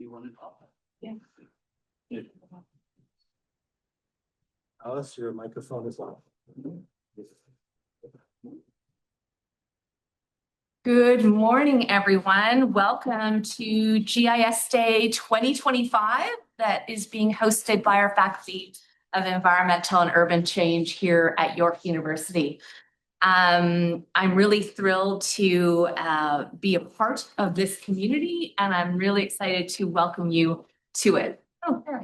You want to talk? Yeah. Yeah. Alice, your microphone is on. Good morning, everyone. Welcome to GIS Day 2025 that is being hosted by our Faculty of Environmental and Urban Change here at York University. I'm really thrilled to be a part of this community, and I'm really excited to welcome you to it. Oh, there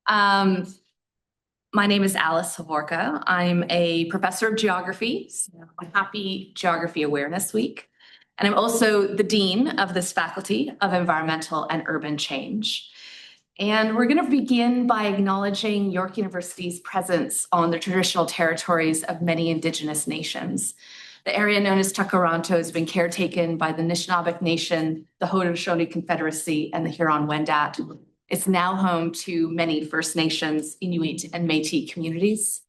I am. My name is Alice Havorka. I'm a professor of geography, so happy Geography Awareness Week. And I'm also the dean of this Faculty of Environmental and Urban Change. And we're going to begin by acknowledging York University's presence on the traditional territories of many Indigenous nations. The area known as Tkaronto has been caretaken by the Anishinaabeg Nation, the Haudenosaunee Confederacy, and the Huron-Wendat. It's now home to many First Nations, Inuit, and Métis communities.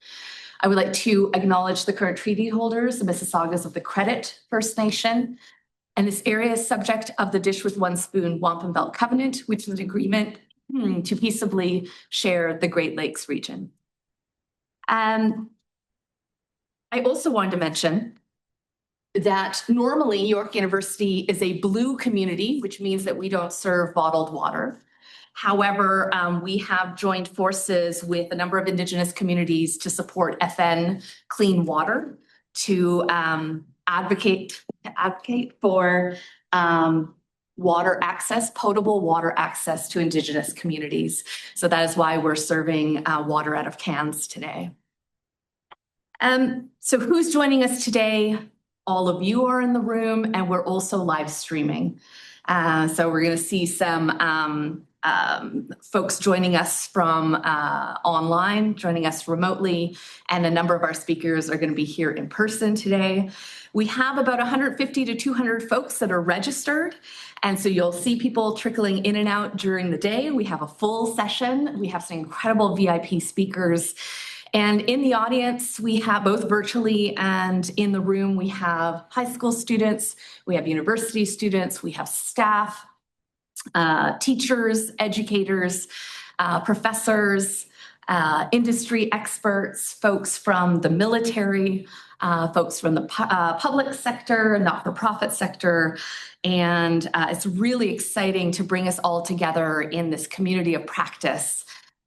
I would like to acknowledge the current treaty holders, the Mississaugas of the Credit First Nation. And this area is subject of the Dish with One Spoon Wampum Belt Covenant, which is an agreement to peaceably share the Great Lakes region. I also wanted to mention that normally York University is a blue community, which means that we don't serve bottled water. However, we have joined forces with a number of Indigenous communities to support FN Clean Water, to advocate for water access, potable water access to Indigenous communities. So that is why we're serving water out of cans today. So who's joining us today? All of you are in the room, and we're also live streaming. So we're going to see some folks joining us from online, joining us remotely, and a number of our speakers are going to be here in person today. We have about 150 to 200 folks that are registered, and so you'll see people trickling in and out during the day. We have a full session. We have some incredible VIP speakers. And in the audience, we have both virtually and in the room, we have high school students, we have university students, we have staff, teachers, educators, professors, industry experts, folks from the military, folks from the public sector, not-for-profit sector. And it's really exciting to bring us all together in this community of practice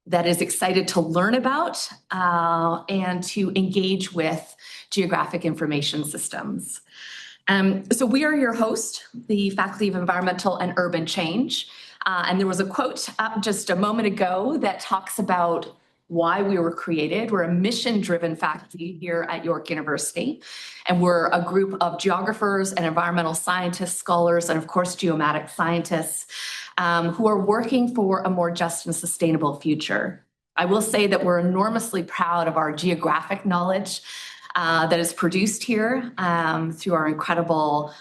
that is excited to learn about and to engage with geographic information systems. So we are your host, the Faculty of Environmental and Urban Change. And there was a quote up just a moment ago that talks about why we were created. We're a mission-driven faculty here at York University, and we're a group of geographers and environmental scientists, scholars, and of course, geomatics scientists who are working for a more just and sustainable future. I will say that we're enormously proud of our geographic knowledge that is produced here through our incredible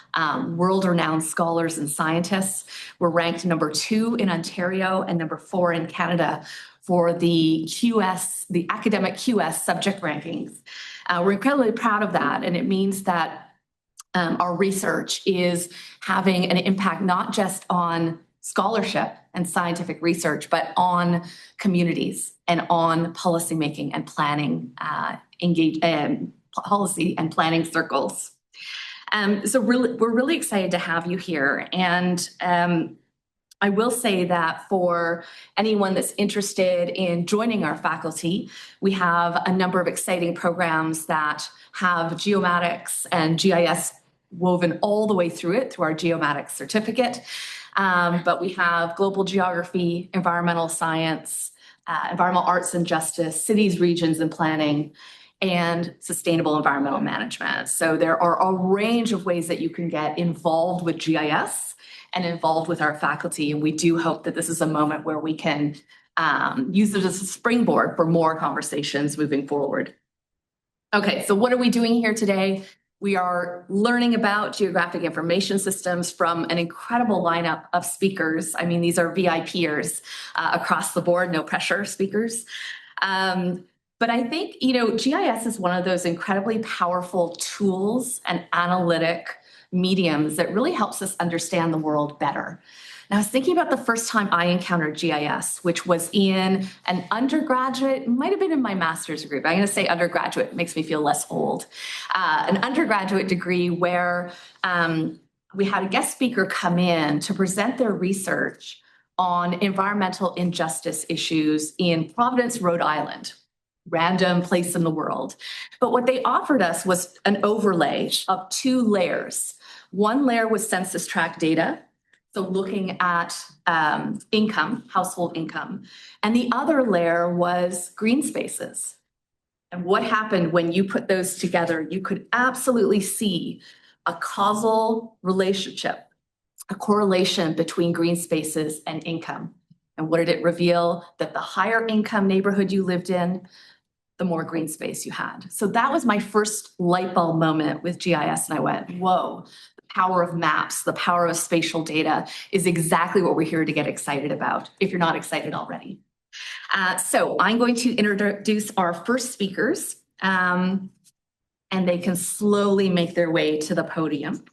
world-renowned scholars and scientists. We're ranked number 2 in Ontario and number 4 in Canada for the QS, the academic QS subject rankings. We're incredibly proud of that, and it means that our research is having an impact not just on scholarship and scientific research, but on communities and on policymaking and planning, policy and planning circles. So we're really excited to have you here. And I will say that for anyone that's interested in joining our faculty, we have a number of exciting programs that have geomatics and GIS woven all the way through it through our geomatics certificate. But we have global geography, environmental science, environmental arts and justice, cities, regions, and planning, and sustainable environmental management. So there are a range of ways that you can get involved with GIS and involved with our faculty. And we do hope that this is a moment where we can use it as a springboard for more conversations moving forward. Okay, so what are we doing here today? We are learning about geographic information systems from an incredible lineup of speakers. I mean, these are VIPers across the board, no pressure speakers. But I think, GIS is one of those incredibly powerful tools and analytic mediums that really helps us understand the world better. And I was thinking about the first time I encountered GIS, which was in an undergraduate, might have been in my master's degree, but I'm going to say undergraduate, it makes me feel less old. An undergraduate degree where we had a guest speaker come in to present their research on environmental injustice issues in Providence, Rhode Island, random place in the world. But what they offered us was an overlay of two layers. One layer was census tract data, so looking at income, household income, and the other layer was green spaces. And what happened when you put those together, you could absolutely see a causal relationship, a correlation between green spaces and income. And what did it reveal? That the higher income neighborhood you lived in, the more green space you had. So that was my first light bulb moment with GIS. And I went, whoa, the power of maps, the power of spatial data is exactly what we're here to get excited about, if you're not excited already. So I'm going to introduce our first speakers, and they can slowly make their way to the podium.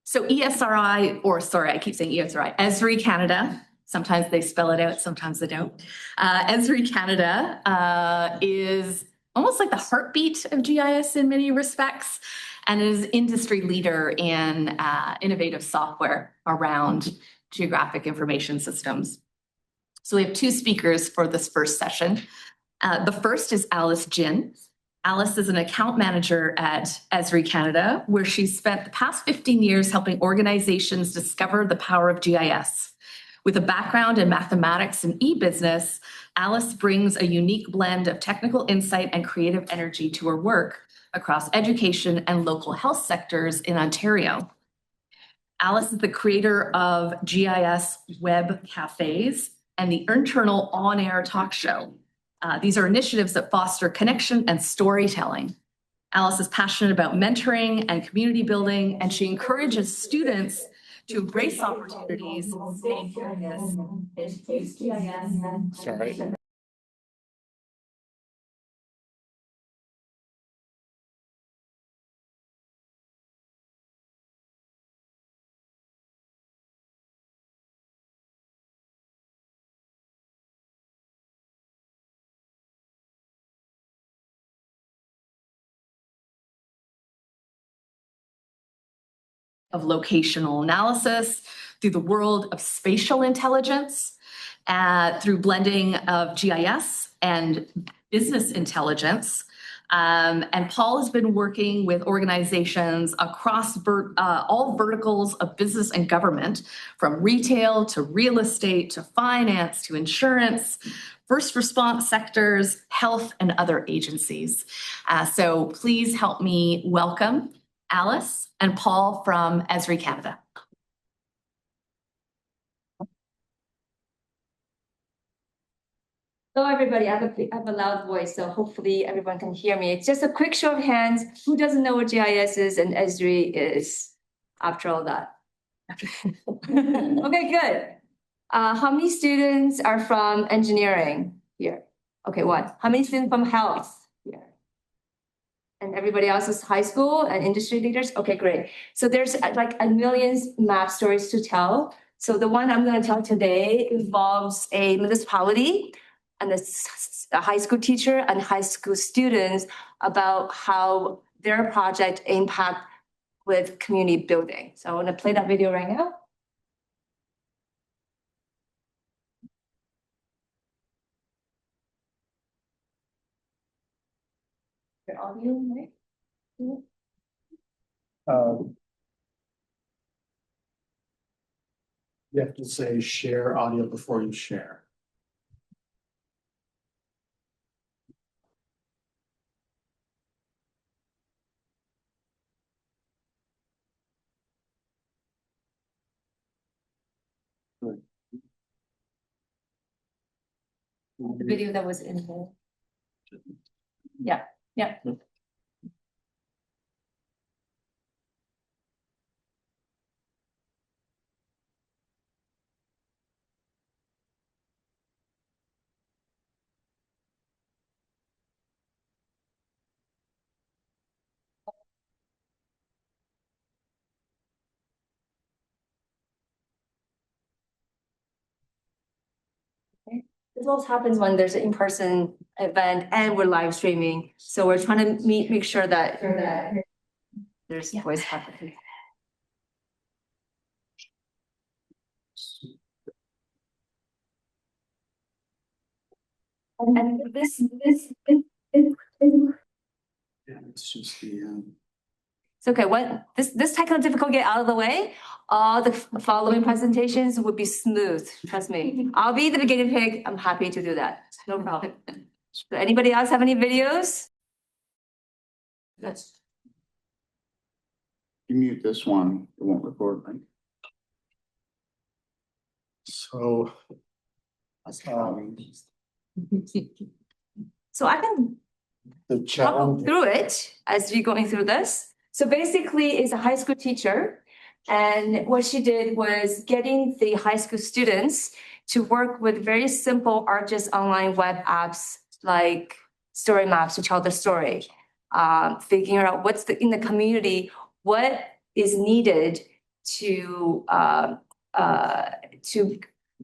So ESRI, or sorry, I keep saying ESRI, Esri Canada. Sometimes they spell it out, sometimes they don't. Esri Canada is almost like the heartbeat of GIS in many respects, and is industry leader in innovative software around geographic information systems. So we have two speakers for this first session. The first is Alice Jin. Alice is an account manager at Esri Canada, where she's spent the past 15 years helping organizations discover the power of GIS. With a background in mathematics and e-business, Alice brings a unique blend of technical insight and creative energy to her work across education and local health sectors in Ontario. Alice is the creator of GIS Web Cafes and the internal on-air talk show. These are initiatives that foster connection and storytelling. Alice is passionate about mentoring and community building, and she encourages students to embrace opportunities, stay curious, and use GIS. Sorry. Of locational analysis through the world of spatial intelligence, through blending of GIS and business intelligence. And Paul has been working with organizations across all verticals of business and government, from retail to real estate to finance to insurance, first response sectors, health, and other agencies. So please help me welcome Alice and Paul from Esri Canada. Hello, everybody. I have a loud voice, so hopefully everyone can hear me. It's just a quick show of hands. Who doesn't know what GIS is and Esri is after all that? Okay, good. How many students are from engineering here? Okay, one. How many students from health here? And everybody else is high school and industry leaders? Okay, great. So there's like a million map stories to tell. So the one I'm going to tell today involves a municipality and a high school teacher and high school students about how their project impact with community building. So I want to play that video right now. Your audio, right? You have to say share audio before you share. The video that was in there. Yeah, yeah. This always happens when there's an in-person event and we're live streaming. So we're trying to make sure that there's voice happening. And this Yeah, it's just the, it's okay. When this technical difficulty get out of the way, all the following presentations would be smooth. Trust me. I'll be the beginning pig. I'm happy to do that. No problem. So anybody else have any videos? Yes. You mute this one, it won't record, right? so, So I can the talk challenge, through it as we're going through this. So basically, it's a high school teacher. And what she did was getting the high school students to work with very simple ArcGIS online web apps like story maps to tell the story. Figuring out what's in the community, what is needed to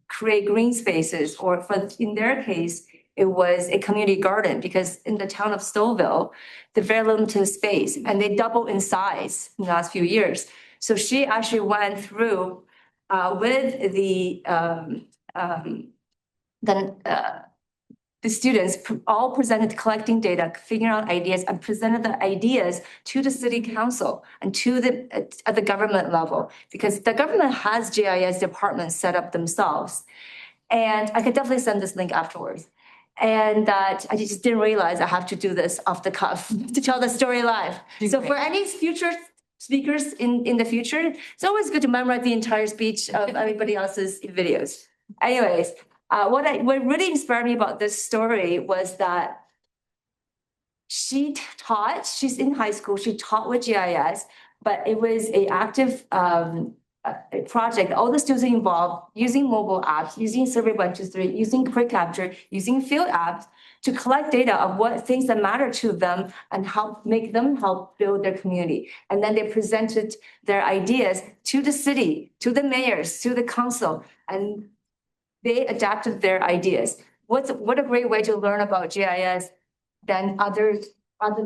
create green spaces, or in their case, it was a community garden, because in the town of Stouffville, they're very limited space and they double in size in the last few years. So she actually went through with the students all presented collecting data, figuring out ideas, and presented the ideas to the city council and to at the government level, because the government has GIS departments set up themselves. And I could definitely send this link afterwards. And that I just didn't realize I have to do this off the cuff to tell the story live. So for any future speakers in the future, it's always good to memorize the entire speech of everybody else's videos. Anyways, what really inspired me about this story was that she's in high school, she taught with GIS, but it was an active a project, all the students involved using mobile apps, using survey registry, using quick capture, using field apps to collect data of what things that matter to them and help build their community. And then they presented their ideas to the city, to the mayors, to the council, and they adapted their ideas. What a great way to learn about GIS than other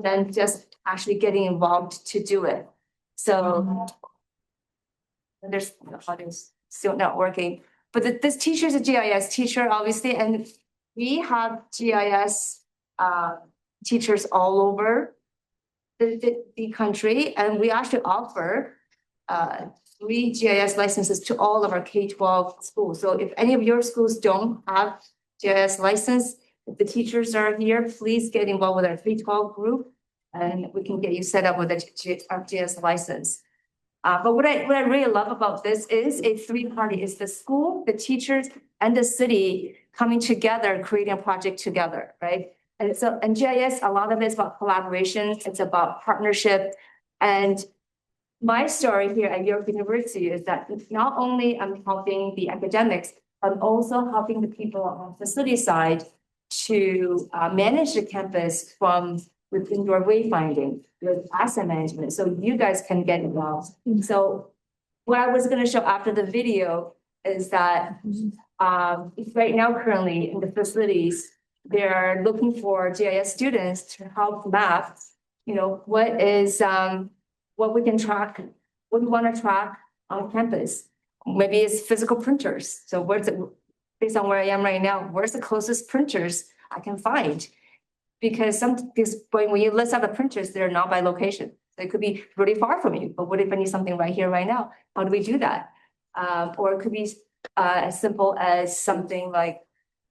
than just actually getting involved to do it. So there's the audience still not working, but this teacher is a GIS teacher, obviously, and we have GIS teachers all over the country, and we actually offer 3 GIS licenses to all of our K-12 schools. So if any of your schools don't have GIS license, if the teachers are here, please get involved with our 312 group, and we can get you set up with a GIS license. But what I really love about this is a three-party, is the school, the teachers, and the city coming together, creating a project together, right? And so, and GIS, a lot of it is about collaboration, it's about partnership. And my story here at York University is that not only I'm helping the academics, I'm also helping the people on the facility side to manage the campus from with indoor wayfinding, with asset management, so you guys can get involved. So what I was gonna show after the video is that right now currently in the facilities, they're looking for GIS students to help map, you know, what is what we can track, what we want to track on campus. Maybe it's physical printers. So where's it, based on where I am right now, where's the closest printers I can find? Because when you list out the printers, they're not by location. So it could be really far from you, but what if I need something right here, right now? How do we do that? Or it could be as simple as something like,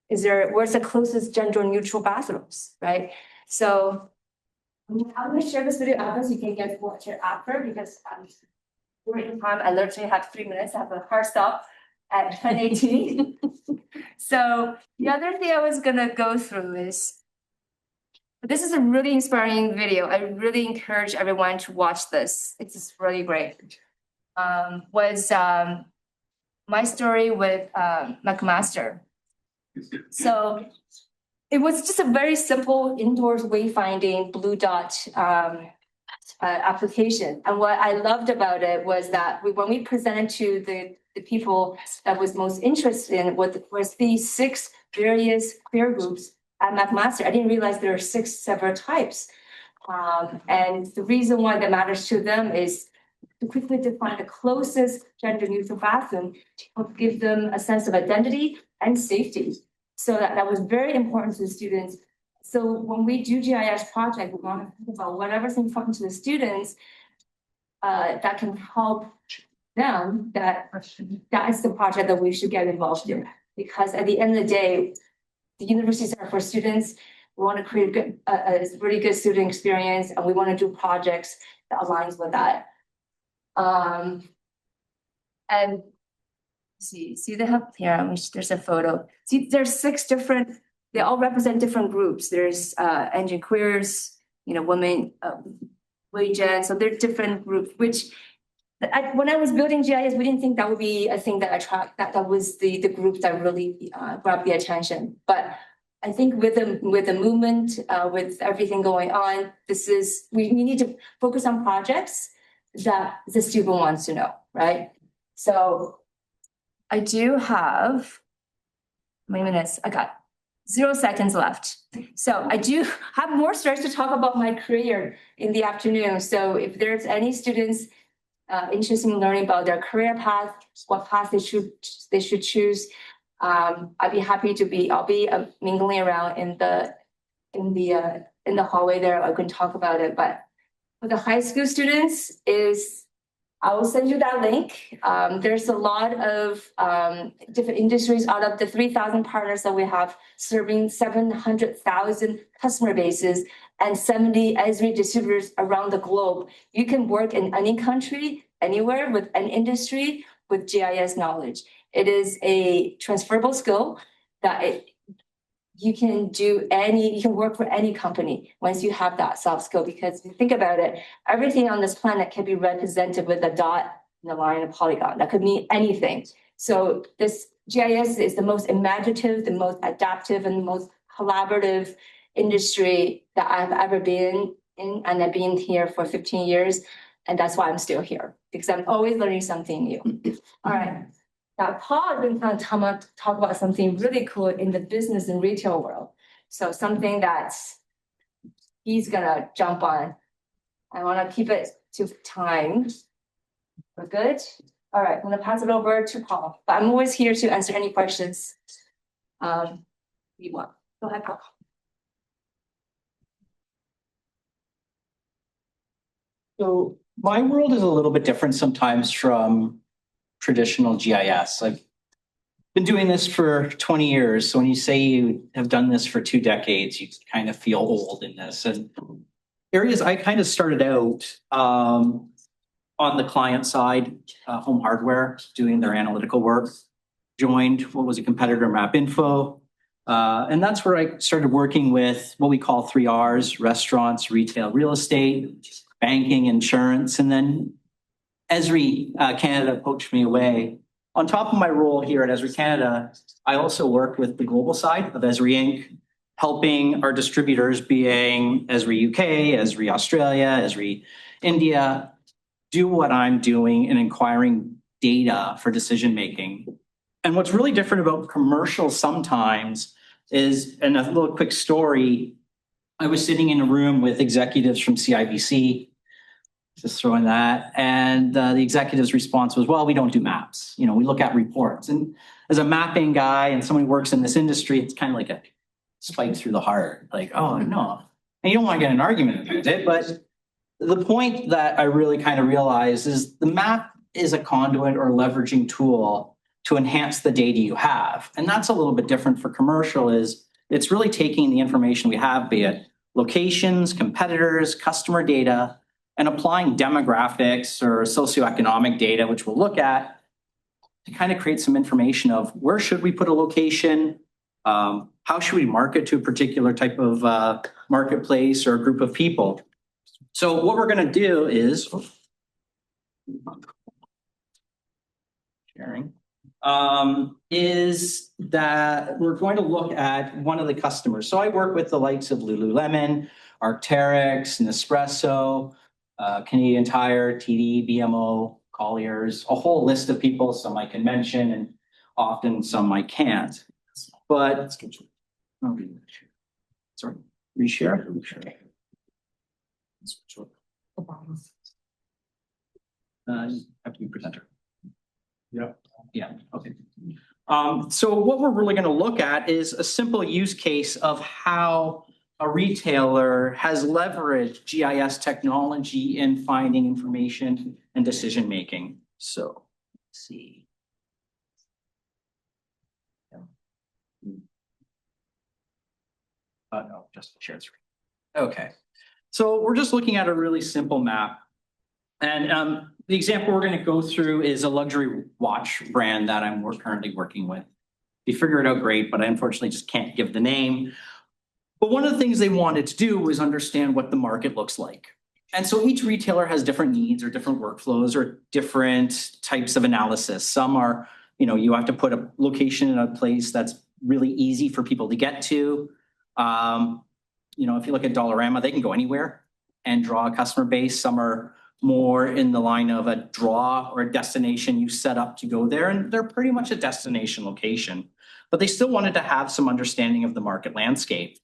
where's the closest gender neutral bathrooms, right? So I'm gonna share this video after, so you can get to watch it after, because we're in time. I literally have 3 minutes. I have a hard stop at 10:18. So the other thing I was gonna go through is, this is a really inspiring video. I really encourage everyone to watch this. It's just really great. My story with McMaster. So it was just a very simple indoors wayfinding blue dot application. And what I loved about it was that when we presented to the people that was most interested in was these 6 various career groups at McMaster. I didn't realize there are 6 separate types. And the reason why that matters to them is to quickly define the closest gender neutral bathroom to help give them a sense of identity and safety. So that was very important to the students. So when we do GIS project, we want to think about whatever's important to the students that can help them, that is the project that we should get involved in. Because at the end of the day, the universities are for students. We want to create a really good student experience, and we want to do projects that aligns with that. And see they have here, there's a photo. See, there's 6 different, they all represent different groups. There's engine queers, women, WeGen, so they're different groups, which when I was building GIS, we didn't think that would be a thing that was the group that really grabbed the attention. But I think with the movement, with everything going on, we need to focus on projects that the student wants to know, right? So I do have, how many minutes? I got 0 seconds left. So I do have more stories to talk about my career in the afternoon. So if there's any students interested in learning about their career path, what path they should choose, I'd be happy to I'll be mingling around in the hallway there. I can talk about it. But for the high school students, I will send you that link. There's a lot of different industries out of the 3,000 partners that we have, serving 700,000 customer bases and 70 Esri distributors around the globe. You can work in any country, anywhere, with an industry with GIS knowledge. It is a transferable skill that you can work for any company once you have that soft skill, because if you think about it, everything on this planet can be represented with a dot and a line and a polygon. That could mean anything. So this GIS is the most imaginative, the most adaptive, and the most collaborative industry that I've ever been in. And I've been here for 15 years. And that's why I'm still here, because I'm always learning something new. All right. Now, Paul is going to talk about something really cool in the business and retail world. So something that he's going to jump on. I want to keep it to time. We're good? All right, I'm going to pass it over to Paul. But I'm always here to answer any questions you want. Go ahead, Paul. So my world is a little bit different sometimes from traditional GIS. I've been doing this for 20 years. So when you say you have done this for 2 decades, you kind of feel old in this. And areas I kind of started out on the client side, home hardware, doing their analytical work, joined what was a competitor, MapInfo. And that's where I started working with what we call 3 Rs, restaurants, retail, real estate, banking, insurance, and then Esri Canada poached me away. On top of my role here at Esri Canada, I also work with the global side of Esri Inc., helping our distributors, being Esri UK, Esri Australia, Esri India, do what I'm doing in acquiring data for decision making. And what's really different about commercial sometimes is, and a little quick story, I was sitting in a room with executives from CIBC, just throwing that. And the executive's response was, well, we don't do maps. We look at reports. And as a mapping guy and someone who works in this industry, it's kind of like a spike through the heart. Like, oh, no. And you don't want to get an argument about it. But the point that I really kind of realized is the map is a conduit or leveraging tool to enhance the data you have. And that's a little bit different for commercial, is it's really taking the information we have, be it locations, competitors, customer data, and applying demographics or socioeconomic data, which we'll look at, to kind of create some information of where should we put a location, how should we market to a particular type of marketplace or a group of people. So what we're going to do is sharing. Is that we're going to look at one of the customers. So I work with the likes of Lululemon, Arc'teryx, Nespresso, Canadian Tire, TD, BMO, Colliers, a whole list of people. Some I can mention and often some I can't. but. Okay. Sorry, reshare. Have to be presenter. Yeah. Yeah, okay. So what we're really gonna look at is a simple use case of how a retailer has leveraged GIS technology in finding information and decision making. So, let's see. No, just share screen. Okay. So we're just looking at a really simple map. And the example we're going to go through is a luxury watch brand that I'm currently working with. They figure it out great, but I unfortunately just can't give the name. But one of the things they wanted to do was understand what the market looks like. And so each retailer has different needs or different workflows or different types of analysis. Some are, you have to put a location in a place that's really easy for people to get to. If you look at Dollarama, they can go anywhere and draw a customer base. Some are more in the line of a draw or a destination you set up to go there, and they're pretty much a destination location. But they still wanted to have some understanding of the market landscape.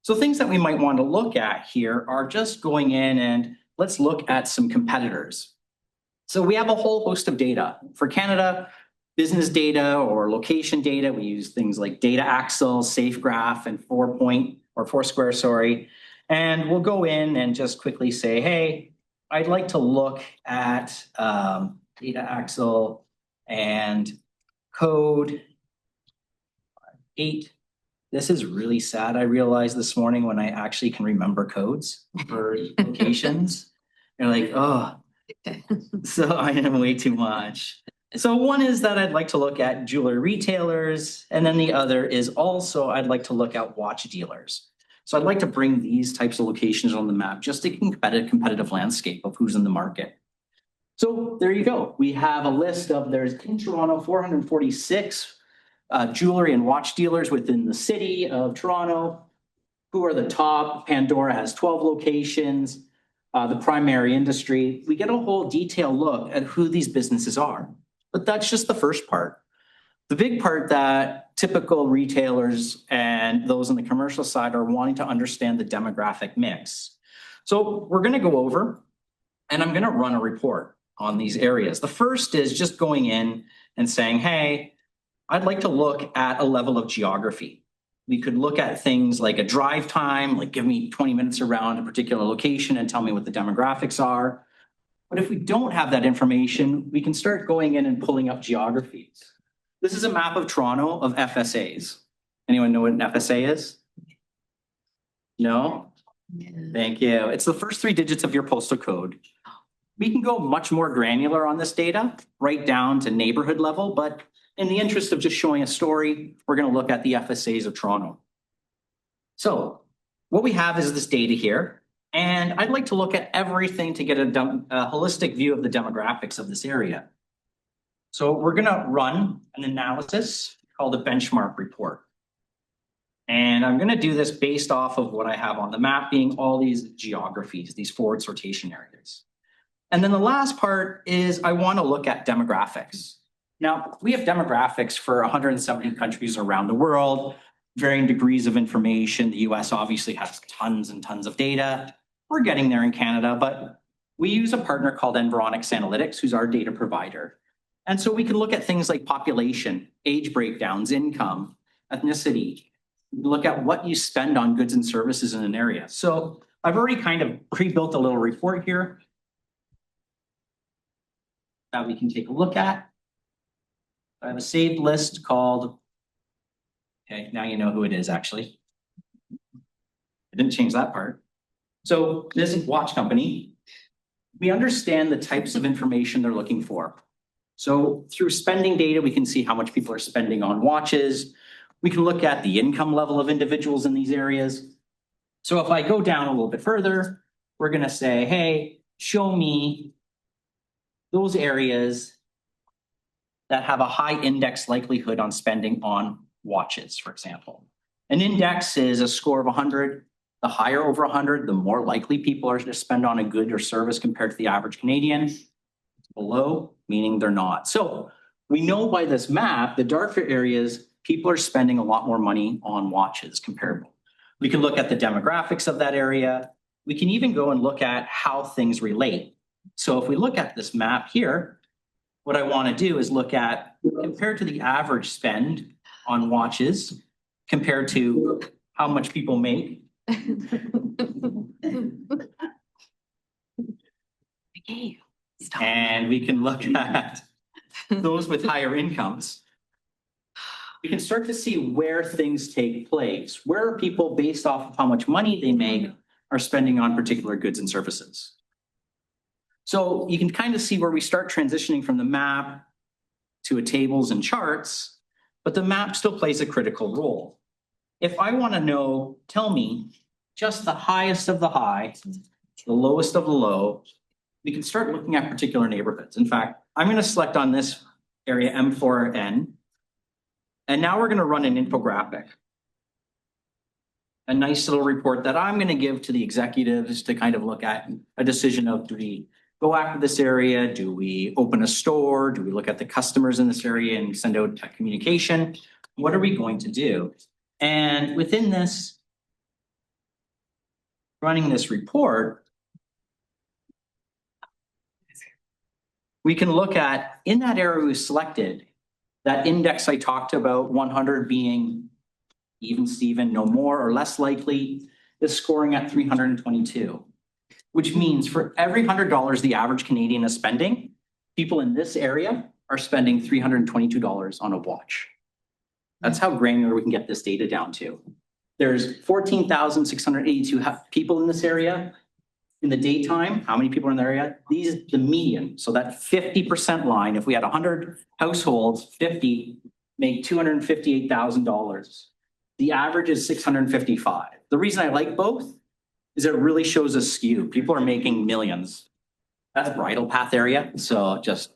So things that we might want to look at here are just going in and let's look at some competitors. So we have a whole host of data. For Canada, business data or location data, we use things like Data Axle, SafeGraph, and Foursquare, sorry. And we'll go in and just quickly say, hey, I'd like to look at Data Axle and code 8. This is really sad. I realized this morning when I actually can remember codes for locations. You're like, oh, so I am way too much. So one is that I'd like to look at jewelry retailers, and then the other is also I'd like to look at watch dealers. So I'd like to bring these types of locations on the map just to competitive landscape of who's in the market. So there you go. We have a list of there's in Toronto 446 jewelry and watch dealers within the city of Toronto. Who are the top? Pandora has 12 locations. The primary industry. We get a whole detailed look at who these businesses are. But that's just the first part. The big part that typical retailers and those on the commercial side are wanting to understand the demographic mix. So we're going to go over and I'm going to run a report on these areas. The first is just going in and saying, hey, I'd like to look at a level of geography. We could look at things like a drive time, like give me 20 minutes around a particular location and tell me what the demographics are. But if we don't have that information, we can start going in and pulling up geographies. This is a map of Toronto of FSAs. Anyone know what an FSA is? No? Thank you. It's the first 3 digits of your postal code. We can go much more granular on this data, right down to neighborhood level, but in the interest of just showing a story, we're going to look at the FSAs of Toronto. So what we have is this data here, and I'd like to look at everything to get a holistic view of the demographics of this area. So we're going to run an analysis called a benchmark report. And I'm going to do this based off of what I have on the map being all these geographies, these forward sortation areas. And then the last part is I want to look at demographics. Now, we have demographics for 170 countries around the world, varying degrees of information. The US obviously has tons and tons of data. We're getting there in Canada, but we use a partner called Environics Analytics, who's our data provider. And so we can look at things like population, age breakdowns, income, ethnicity, look at what you spend on goods and services in an area. So I've already kind of pre-built a little report here that we can take a look at. I have a saved list called, okay, now you know who it is actually. I didn't change that part. So this watch company, we understand the types of information they're looking for. So through spending data, we can see how much people are spending on watches. We can look at the income level of individuals in these areas. So if I go down a little bit further, we're going to say, hey, show me those areas that have a high index likelihood on spending on watches, for example. An index is a score of 100. The higher over 100, the more likely people are to spend on a good or service compared to the average Canadian. Below, meaning they're not. So we know by this map, the darker areas people are spending a lot more money on watches comparable. We can look at the demographics of that area. We can even go and look at how things relate. So if we look at this map here, what I want to do is look at compared to the average spend on watches compared to how much people make. Okay, stop. And we can look at those with higher incomes. We can start to see where things take place. Where are people, based off of how much money they make, are spending on particular goods and services. So you can kind of see where we start transitioning from the map to a tables and charts, but the map still plays a critical role. If I want to know, tell me just the highest of the high, the lowest of the low, we can start looking at particular neighborhoods. In fact, I'm going to select on this area M4N, and now we're going to run an infographic. A nice little report that I'm going to give to the executives to kind of look at a decision of, do we go after this area? Do we open a store? Do we look at the customers in this area and send out a communication? What are we going to do? And within this, running this report, we can look at, in that area we selected, that index I talked about, 100 being even Steven, no more or less likely, is scoring at 322, which means for every $100 the average Canadian is spending, people in this area are spending $322 on a watch. That's how granular we can get this data down to. There's 14,682 people in this area. In the daytime, how many people are in the area? These, the median. So that 50% line, if we had 100 households, 50 make $258,000. The average is 655. The reason I like both is it really shows a skew. People are making millions. That's bridle path area. So just,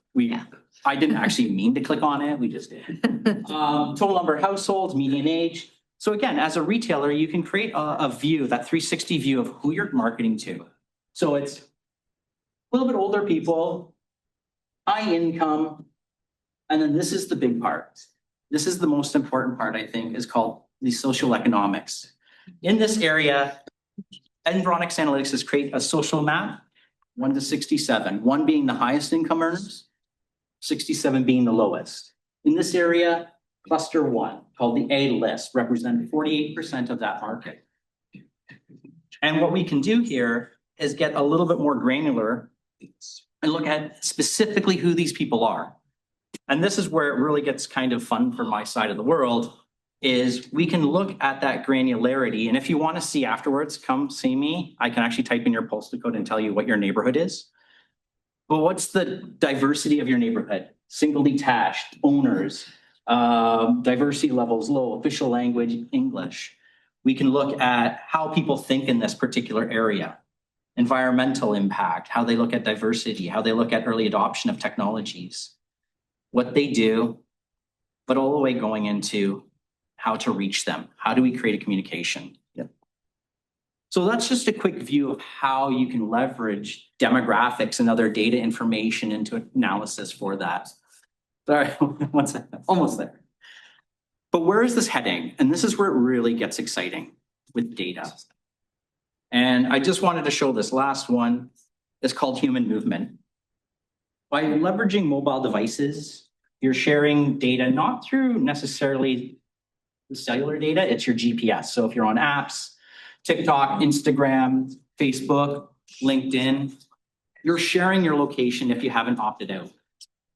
I didn't actually mean to click on it. We just did. Total number of households, median age. So again, as a retailer, you can create a view, that 360 view of who you're marketing to. So it's a little bit older people, high income, and then this is the big part. This is the most important part, I think, is called the social economics. In this area, Environics Analytics has created a social map, 1 to 67, 1 being the highest income earners, 67 being the lowest. In this area, cluster 1, called the A list, represent 48% of that market. And what we can do here is get a little bit more granular and look at specifically who these people are. And this is where it really gets kind of fun for my side of the world, is we can look at that granularity. And if you want to see afterwards, come see me. I can actually type in your postal code and tell you what your neighborhood is. But what's the diversity of your neighborhood? Single detached, owners, diversity levels low, official language, English. We can look at how people think in this particular area. Environmental impact, how they look at diversity, how they look at early adoption of technologies, what they do, but all the way going into how to reach them. How do we create a communication? So that's just a quick view of how you can leverage demographics and other data information into analysis for that. Sorry, one second, almost there. But where is this heading? And this is where it really gets exciting with data. And I just wanted to show this last one. It's called human movement. By leveraging mobile devices, you're sharing data not through necessarily the cellular data, it's your GPS. So if you're on apps, TikTok, Instagram, Facebook, LinkedIn, you're sharing your location if you haven't opted out.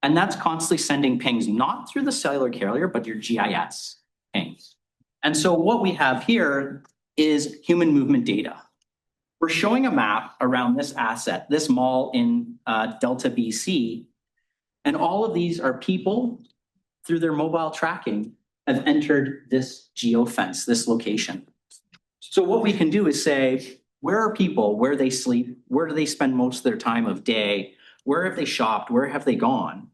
And that's constantly sending pings, not through the cellular carrier, but your GIS pings. And so what we have here is human movement data. We're showing a map around this asset, this mall in Delta, BC. And all of these are people, through their mobile tracking, have entered this geofence, this location. So what we can do is say, where are people, where they sleep, where do they spend most of their time of day, where have they shopped, where have they gone?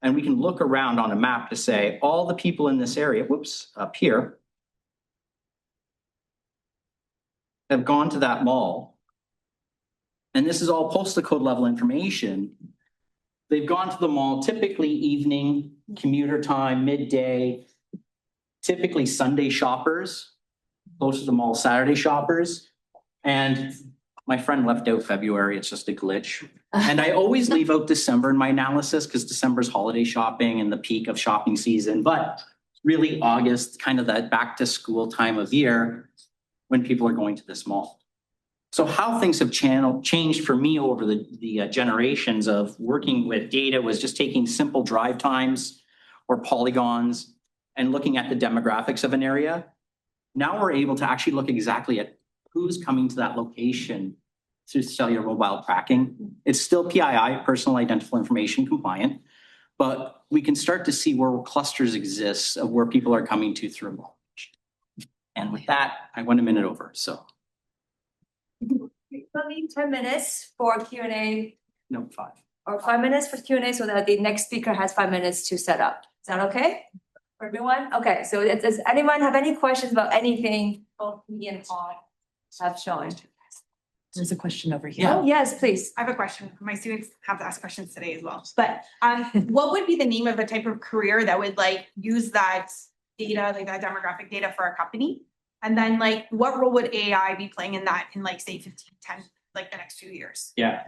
And we can look around on a map to say, all the people in this area, whoops, up here, have gone to that mall. And this is all postal code level information. They've gone to the mall, typically evening, commuter time, midday. typically Sunday shoppers, close to the mall Saturday shoppers. And my friend left out February. It's just a glitch. And I always leave out December in my analysis because December's holiday shopping and the peak of shopping season. But really August, kind of that back to school time of year when people are going to this mall. So how things have changed for me over the generations of working with data was just taking simple drive times or polygons and looking at the demographics of an area. Now we're able to actually look exactly at who's coming to that location through cellular mobile tracking. It's still PII, personal identifiable information compliant, but we can start to see where clusters exist of where people are coming to through mall. And with that, I went a minute over, so. Let me 10 minutes for Q&A No, 5. or 5 minutes for Q&A so that the next speaker has 5 minutes to set up. Is that okay for everyone? Okay, so does anyone have any questions about anything both me and Paul have shown? There's a question over here. Oh, yes, please. I have a question. My students have to ask questions today as well. But what would be the name of a type of career that would like use that data, like that demographic data for a company? And then like what role would AI be playing in that in like say 15, 10, like the next few years? Yeah,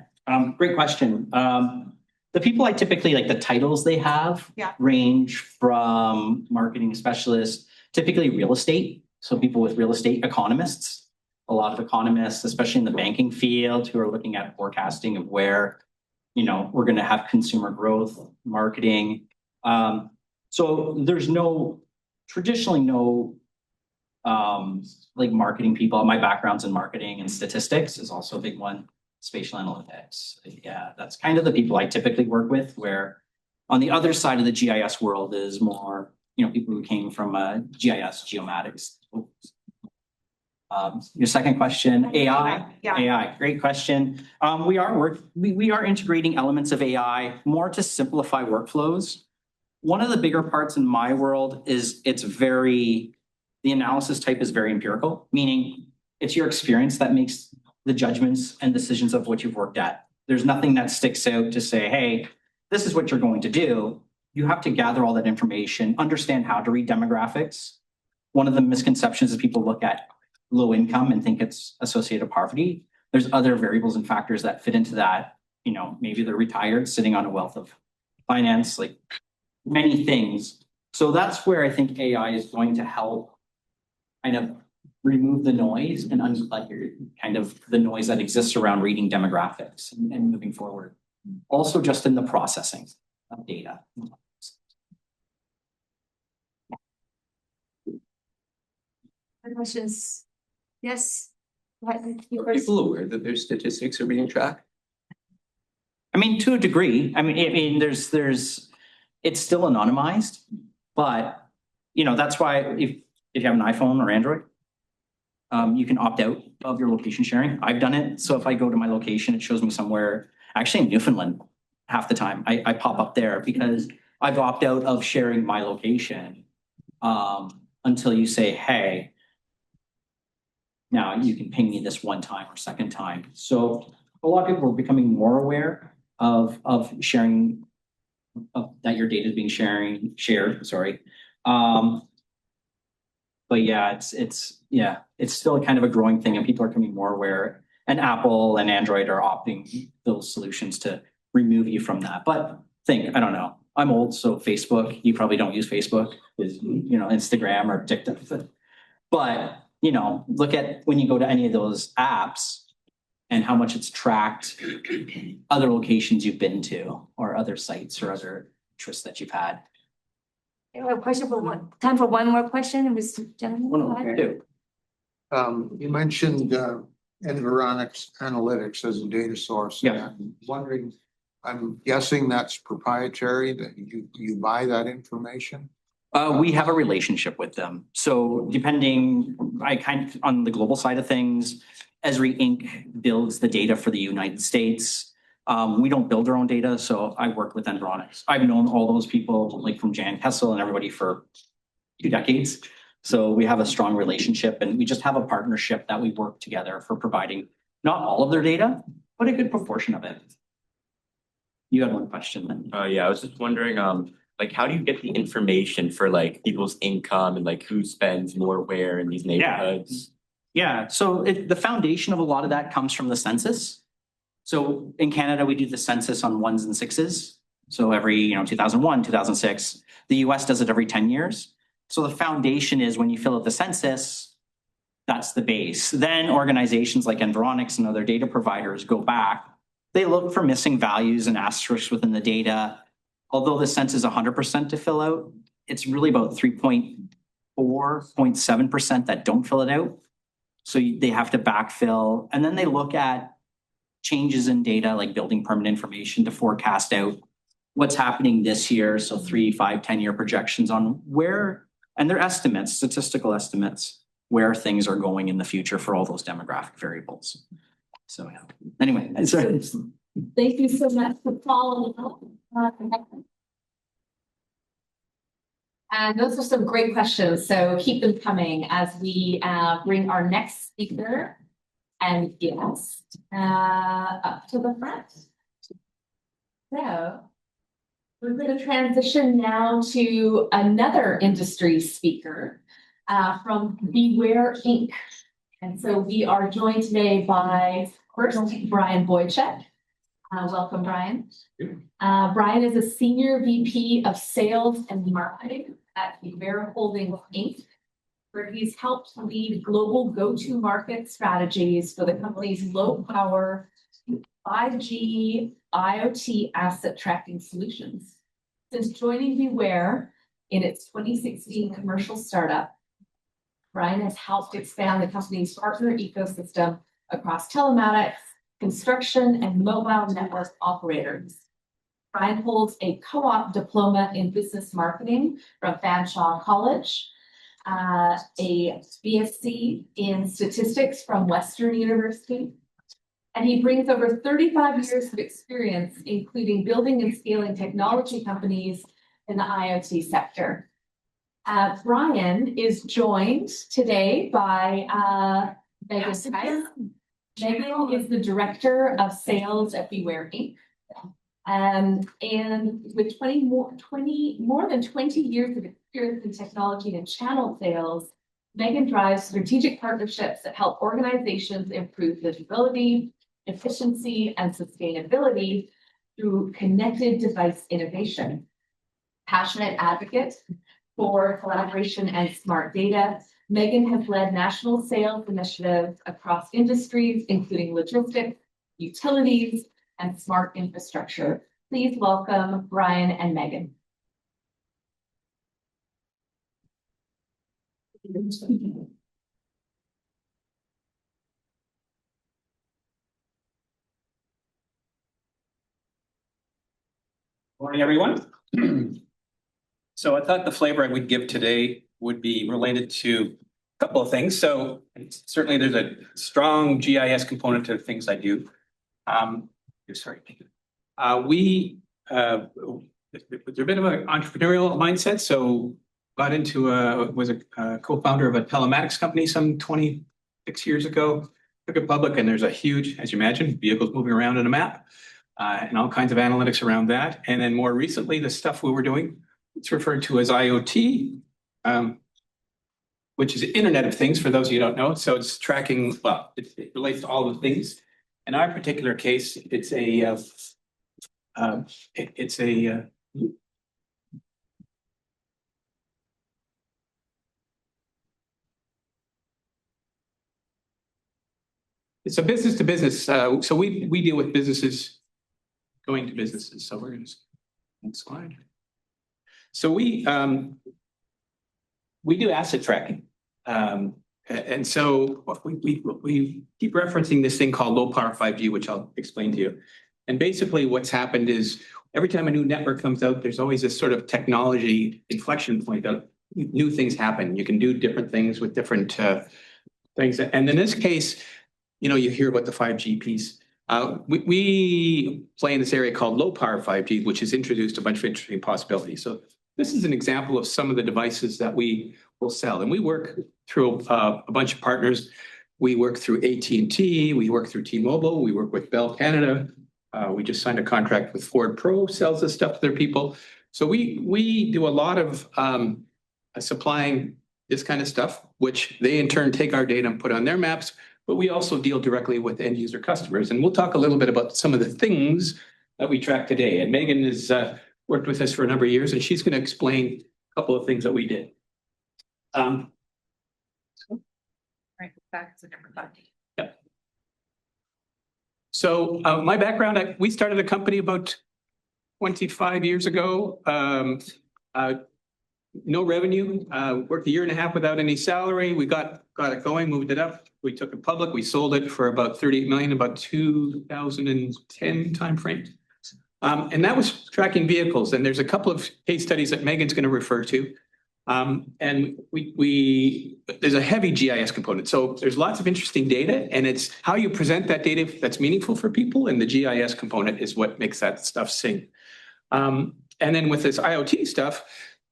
great question. The people I typically like the titles they have Yeah. range from marketing specialists, typically real estate. So people with real estate economists, a lot of economists, especially in the banking field, who are looking at forecasting of where, you know, we're going to have consumer growth, marketing. So there's traditionally no like marketing people. My background's in marketing and statistics is also a big one. Spatial analytics. Yeah, that's kind of the people I typically work with, where on the other side of the GIS world is more, you know, people who came from GIS, geomatics. Your second question, AI. Yeah. AI, great question. We are integrating elements of AI more to simplify workflows. One of the bigger parts in my world is the analysis type is very empirical, meaning it's your experience that makes the judgments and decisions of what you've worked at. There's nothing that sticks out to say, hey, this is what you're going to do. You have to gather all that information, understand how to read demographics. One of the misconceptions is people look at low income and think it's associated with poverty. There's other variables and factors that fit into that. You know, maybe they're retired, sitting on a wealth of finance, like many things. So that's where I think AI is going to help kind of remove the noise and kind of the noise that exists around reading demographics and moving forward. Also just in the processing of data. Any questions? Yes. Go ahead. You Are first. people aware that their statistics are being tracked? I mean, to a degree. I mean, there's it's still anonymized, but you know, that's why if you have an iPhone or Android, you can opt out of your location sharing. I've done it. So if I go to my location, it shows me somewhere, actually in Newfoundland, half the time I pop up there because I've opted out of sharing my location until you say, hey, now you can ping me this one time or second time. So a lot of people are becoming more aware of sharing, that your data is being shared. Sorry. But yeah, it's still kind of a growing thing and people are becoming more aware, and Apple and Android are opting those solutions to remove you from that. But I don't know, I'm old, so Facebook, you probably don't use Facebook, is, you know, Instagram or TikTok. But, you know, look at when you go to any of those apps and how much it's tracked other locations you've been to or other sites or other interests that you've had. We have a question time for one more question, Mr. Gentleman. Go ahead. You mentioned environics analytics as a data source. Yeah. I'm wondering, I'm guessing that's proprietary, that you buy that information? We have a relationship with them. So depending, on the global side of things, Esri Inc. builds the data for the United States. We don't build our own data, so I work with Environics. I've known all those people, like from Jan Kessel and everybody, for 2 decades. So we have a strong relationship and we just have a partnership that we work together for providing not all of their data, but a good proportion of it. You had one question then. Yeah, I was just wondering, like, how do you get the information for like people's income and like who spends more where in these neighborhoods? Yeah, so the foundation of a lot of that comes from the census. So in Canada, we do the census on ones and sixes. So every, 2001, 2006, the US does it every 10 years. So the foundation is when you fill out the census, that's the base. Then organizations like Environics and other data providers go back. They look for missing values and asterisks within the data. Although the census is 100% to fill out, it's really about 3.4.7% that don't fill it out. So they have to backfill, and then they look at changes in data like building permit information to forecast out what's happening this year. So 3, 5, 10-year projections on where, and their estimates, statistical estimates, where things are going in the future for all those demographic variables. So yeah. Anyway, Thank you so much for following up. And those are some great questions, so keep them coming as we bring our next speaker and guest up to the front. So we're going to transition now to another industry speaker from Beware Inc. And so we are joined today by first Brian Boychuk. Welcome, Brian. Brian is a senior VP of sales and marketing at Beware Holdings Inc., where he's helped lead global go-to-market strategies for the company's low-power 5G IoT asset tracking solutions. Since joining Beware in its 2016 commercial startup, Brian has helped expand the company's partner ecosystem across telematics, construction, and mobile network operators. Brian holds a co-op diploma in business marketing from Fanshawe College, a BSc in statistics from Western University, and he brings over 35 years of experience, including building and scaling technology companies in the IoT sector. Brian is joined today by Megan Tice. Megan is the Director of Sales at Beware Inc. And with more than 20 years of experience in technology and channel sales, Megan drives strategic partnerships that help organizations improve visibility, efficiency, and sustainability through connected device innovation. Passionate advocate for collaboration and smart data, Megan has led national sales initiatives across industries, including logistics, utilities, and smart infrastructure. Please welcome Brian and Megan. Morning, everyone. So I thought the flavor I would give today would be related to a couple of things. So certainly there's a strong GIS component to the things I do. There's a bit of an entrepreneurial mindset. So got into was a co-founder of a telematics company some 26 years ago. Took it public, and there's a huge, as you imagine, vehicles moving around on a map, and all kinds of analytics around that. And then more recently, the stuff we were doing, it's referred to as IoT, which is Internet of Things for those of you who don't know. So it's tracking, well, it relates to all the things. In our particular case, it's a business to business. So we deal with businesses going to businesses. So we're going to next slide. So we do asset tracking. And so we keep referencing this thing called low power 5G, which I'll explain to you. And basically what's happened is every time a new network comes out, there's always this sort of technology inflection point that new things happen. You can do different things with different things. And in this case, you hear about the 5G piece. We play in this area called low power 5G, which has introduced a bunch of interesting possibilities. So this is an example of some of the devices that we will sell. And we work through a bunch of partners. We work through AT&T, we work through T-Mobile, we work with Bell Canada. We just signed a contract with Ford Pro, sells this stuff to their people. So we do a lot of supplying this kind of stuff, which they in turn take our data and put on their maps. But we also deal directly with end user customers. And we'll talk a little bit about some of the things that we track today. And Megan has worked with us for a number of years, and she's going to explain a couple of things that we did. Right, back to number 5. Yep. So my background, we started a company about 25 years ago. No revenue, worked a year and a half without any salary. We got it going, moved it up. We took it public. We sold it for about 38 million, about 2010 timeframe. And that was tracking vehicles. And there's a couple of case studies that Megan's going to refer to. And there's a heavy GIS component. So there's lots of interesting data, and it's how you present that data that's meaningful for people. And the GIS component is what makes that stuff sing. And then with this IoT stuff,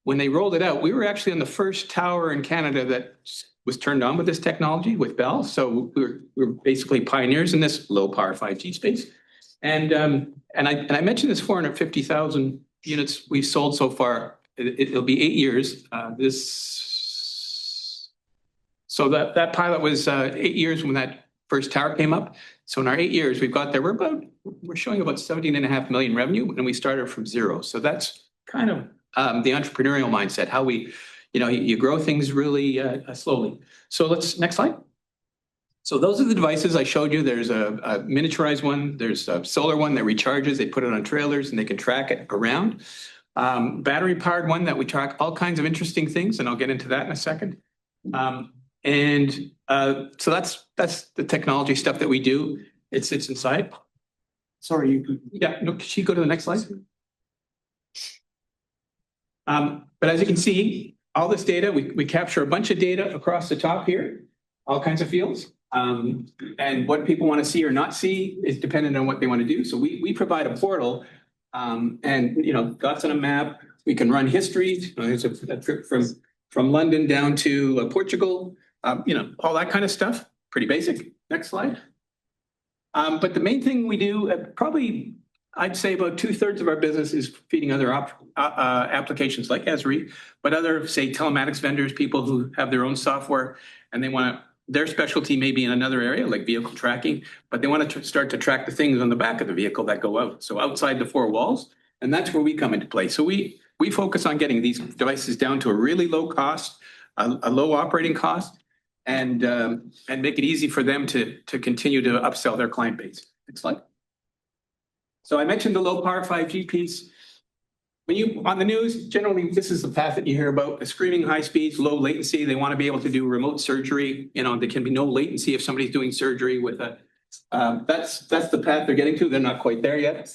when they rolled it out, we were actually on the first tower in Canada that was turned on with this technology with Bell. So we're basically pioneers in this low power 5G space. And I mentioned this 450,000 units we've sold so far. It'll be 8 years. So that pilot was 8 years when that first tower came up. So in our 8 years, we've got there. We're showing about 17.5 million revenue, and we started from zero. So that's kind of the entrepreneurial mindset, how you grow things really slowly. So next slide. So those are the devices I showed you. There's a miniaturized one. There's a solar one that recharges. They put it on trailers and they can track it around. Battery powered one that we track all kinds of interesting things, and I'll get into that in a second. So that's the technology stuff that we do. It sits inside. Sorry, could you go to the next slide? But as you can see, all this data, we capture a bunch of data across the top here, all kinds of fields. And what people want to see or not see is dependent on what they want to do. So we provide a portal, and dots on a map. We can run history. There's a trip from London down to Portugal. All that kind of stuff. Pretty basic. Next slide. But the main thing we do, probably I'd say about 2/3 of our business is feeding other applications like Esri, but other, say, telematics vendors, people who have their own software, and their specialty may be in another area like vehicle tracking, but they want to start to track the things on the back of the vehicle that go out. So outside the four walls, and that's where we come into play. So we focus on getting these devices down to a really low cost, a low operating cost, and make it easy for them to continue to upsell their client base. Next slide. So I mentioned the low power 5G piece. On the news, generally, this is the path that you hear about: screaming high speeds, low latency. They want to be able to do remote surgery. There can be no latency if somebody's doing surgery with that's the path they're getting to. They're not quite there yet.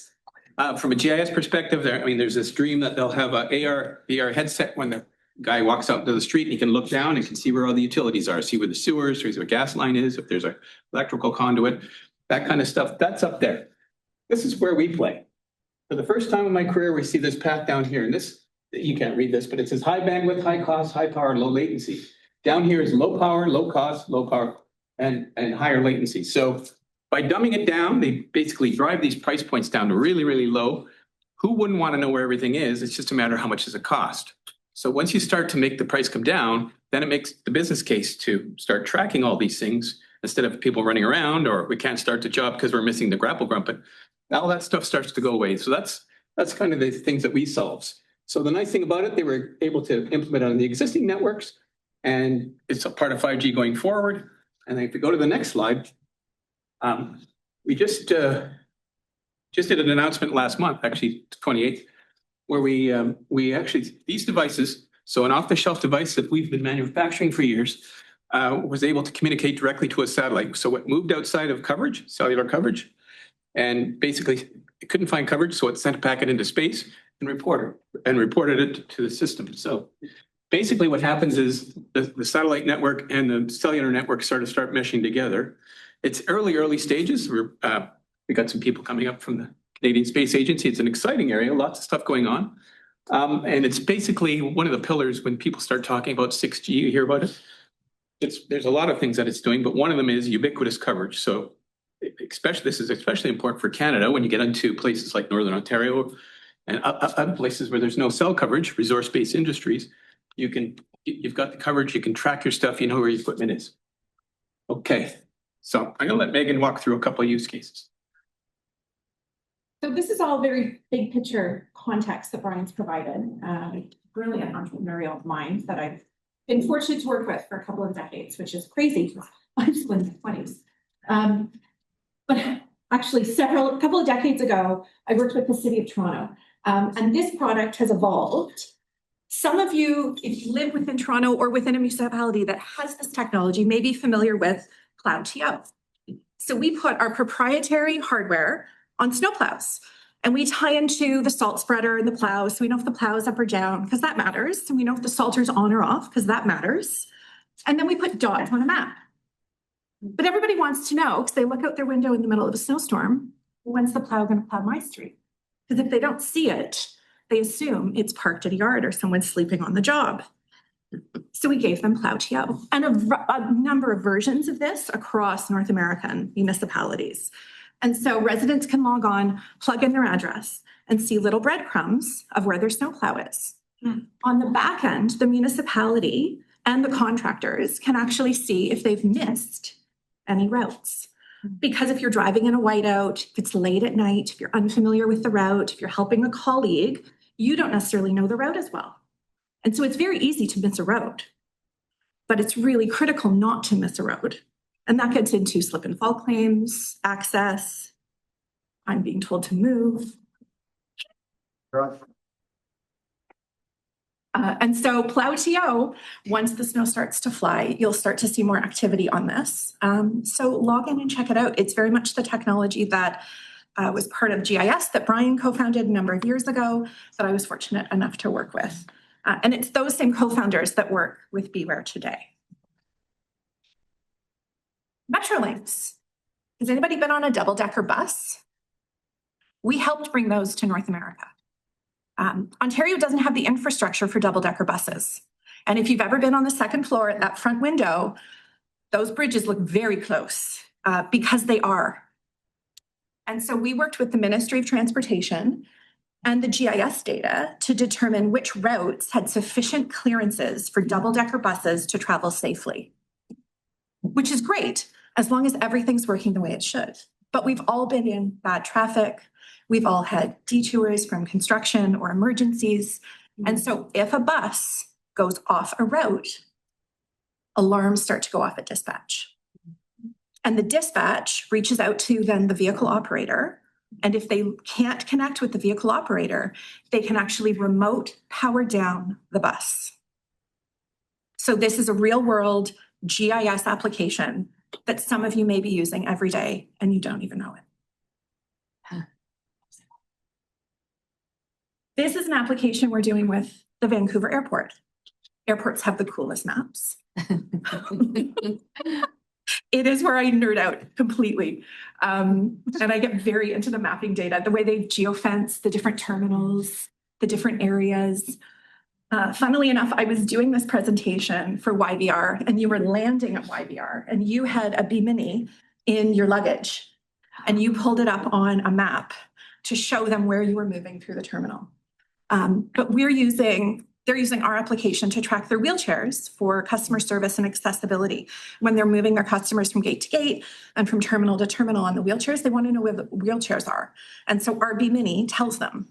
From a GIS perspective, there's this dream that they'll have a VR headset when the guy walks out into the street and he can look down and can see where all the utilities are, see where the sewers, see where the gas line is, if there's an electrical conduit, that kind of stuff. That's up there. This is where we play. For the first time in my career, we see this path down here, and you can't read this, but it says high bandwidth, high cost, high power, low latency. Down here is low power, low cost, low power, and higher latency. So by dumbing it down, they basically drive these price points down to really, really low. Who wouldn't want to know where everything is? It's just a matter of how much does it cost. So once you start to make the price come down, then it makes the business case to start tracking all these things instead of people running around, or we can't start the job because we're missing the grapple grumpet. All that stuff starts to go away. So that's kind of the things that we solve. So the nice thing about it, they were able to implement it on the existing networks, and it's a part of 5G going forward. And then if we go to the next slide, we just did an announcement last month, actually 28th, where we actually, these devices, so an off-the-shelf device that we've been manufacturing for years, was able to communicate directly to a satellite. So it moved outside of coverage, cellular coverage, and basically it couldn't find coverage, so it sent a packet into space and reported it to the system. So basically what happens is the satellite network and the cellular network start meshing together. It's early stages. We got some people coming up from the Canadian Space Agency. It's an exciting area, lots of stuff going on. And it's basically one of the pillars when people start talking about 6G, you hear about it. There's a lot of things that it's doing, but one of them is ubiquitous coverage. So this is especially important for Canada when you get into places like Northern Ontario, And other places where there's no cell coverage, resource-based industries, you've got the coverage, you can track your stuff, you know where your equipment is. Okay, so I'm gonna let Megan walk through a couple of use cases. So this is all very big picture context that Brian's provided. Brilliant entrepreneurial mind that I've been fortunate to work with for a couple of decades, which is crazy because I'm still in my 20s. But actually a couple of decades ago, I worked with the City of Toronto. And this product has evolved. Some of you, if you live within Toronto or within a municipality that has this technology, may be familiar with CloudTO. So we put our proprietary hardware on snowplows and we tie into the salt spreader and the plow. So we know if the plow is up or down because that matters. So we know if the salter's on or off because that matters. And then we put dots on a map. But everybody wants to know because they look out their window in the middle of a snowstorm, when's the plow going to plow my street? Because if they don't see it, they assume it's parked at a yard or someone's sleeping on the job. So we gave them CloudTO and a number of versions of this across North American municipalities. And so residents can log on, plug in their address, and see little breadcrumbs of where their snowplow is. On the back end, the municipality and the contractors can actually see if they've missed any routes. Because if you're driving in a whiteout, if it's late at night, if you're unfamiliar with the route, if you're helping a colleague, you don't necessarily know the route as well. And so it's very easy to miss a road, but it's really critical not to miss a road. And that gets into slip and fall claims, access, I'm being told to move. And so CloudTO, once the snow starts to fly, you'll start to see more activity on this. So log in and check it out. It's very much the technology that was part of GIS that Brian co-founded a number of years ago that I was fortunate enough to work with. And it's those same co-founders that work with Beware today. Metrolinx. Has anybody been on a double-decker bus? We helped bring those to North America. Ontario doesn't have the infrastructure for double-decker buses. And if you've ever been on the second floor at that front window, those bridges look very close because they are. And so we worked with the Ministry of Transportation and the GIS data to determine which routes had sufficient clearances for double-decker buses to travel safely, which is great as long as everything's working the way it should. But we've all been in bad traffic. We've all had detours from construction or emergencies. And so if a bus goes off a route, alarms start to go off at dispatch. And the dispatch reaches out to then the vehicle operator. And if they can't connect with the vehicle operator, they can actually remote power down the bus. So this is a real world GIS application that some of you may be using every day and you don't even know it. This is an application we're doing with the Vancouver Airport. Airports have the coolest maps. It is where I nerd out completely. And I get very into the mapping data, the way they geofence the different terminals, the different areas. Funnily enough, I was doing this presentation for YVR and you were landing at YVR and you had a B-Mini in your luggage and you pulled it up on a map to show them where you were moving through the terminal. But they're using our application to track their wheelchairs for customer service and accessibility. When they're moving their customers from gate to gate and from terminal to terminal on the wheelchairs, they want to know where the wheelchairs are. And so our B-Mini tells them.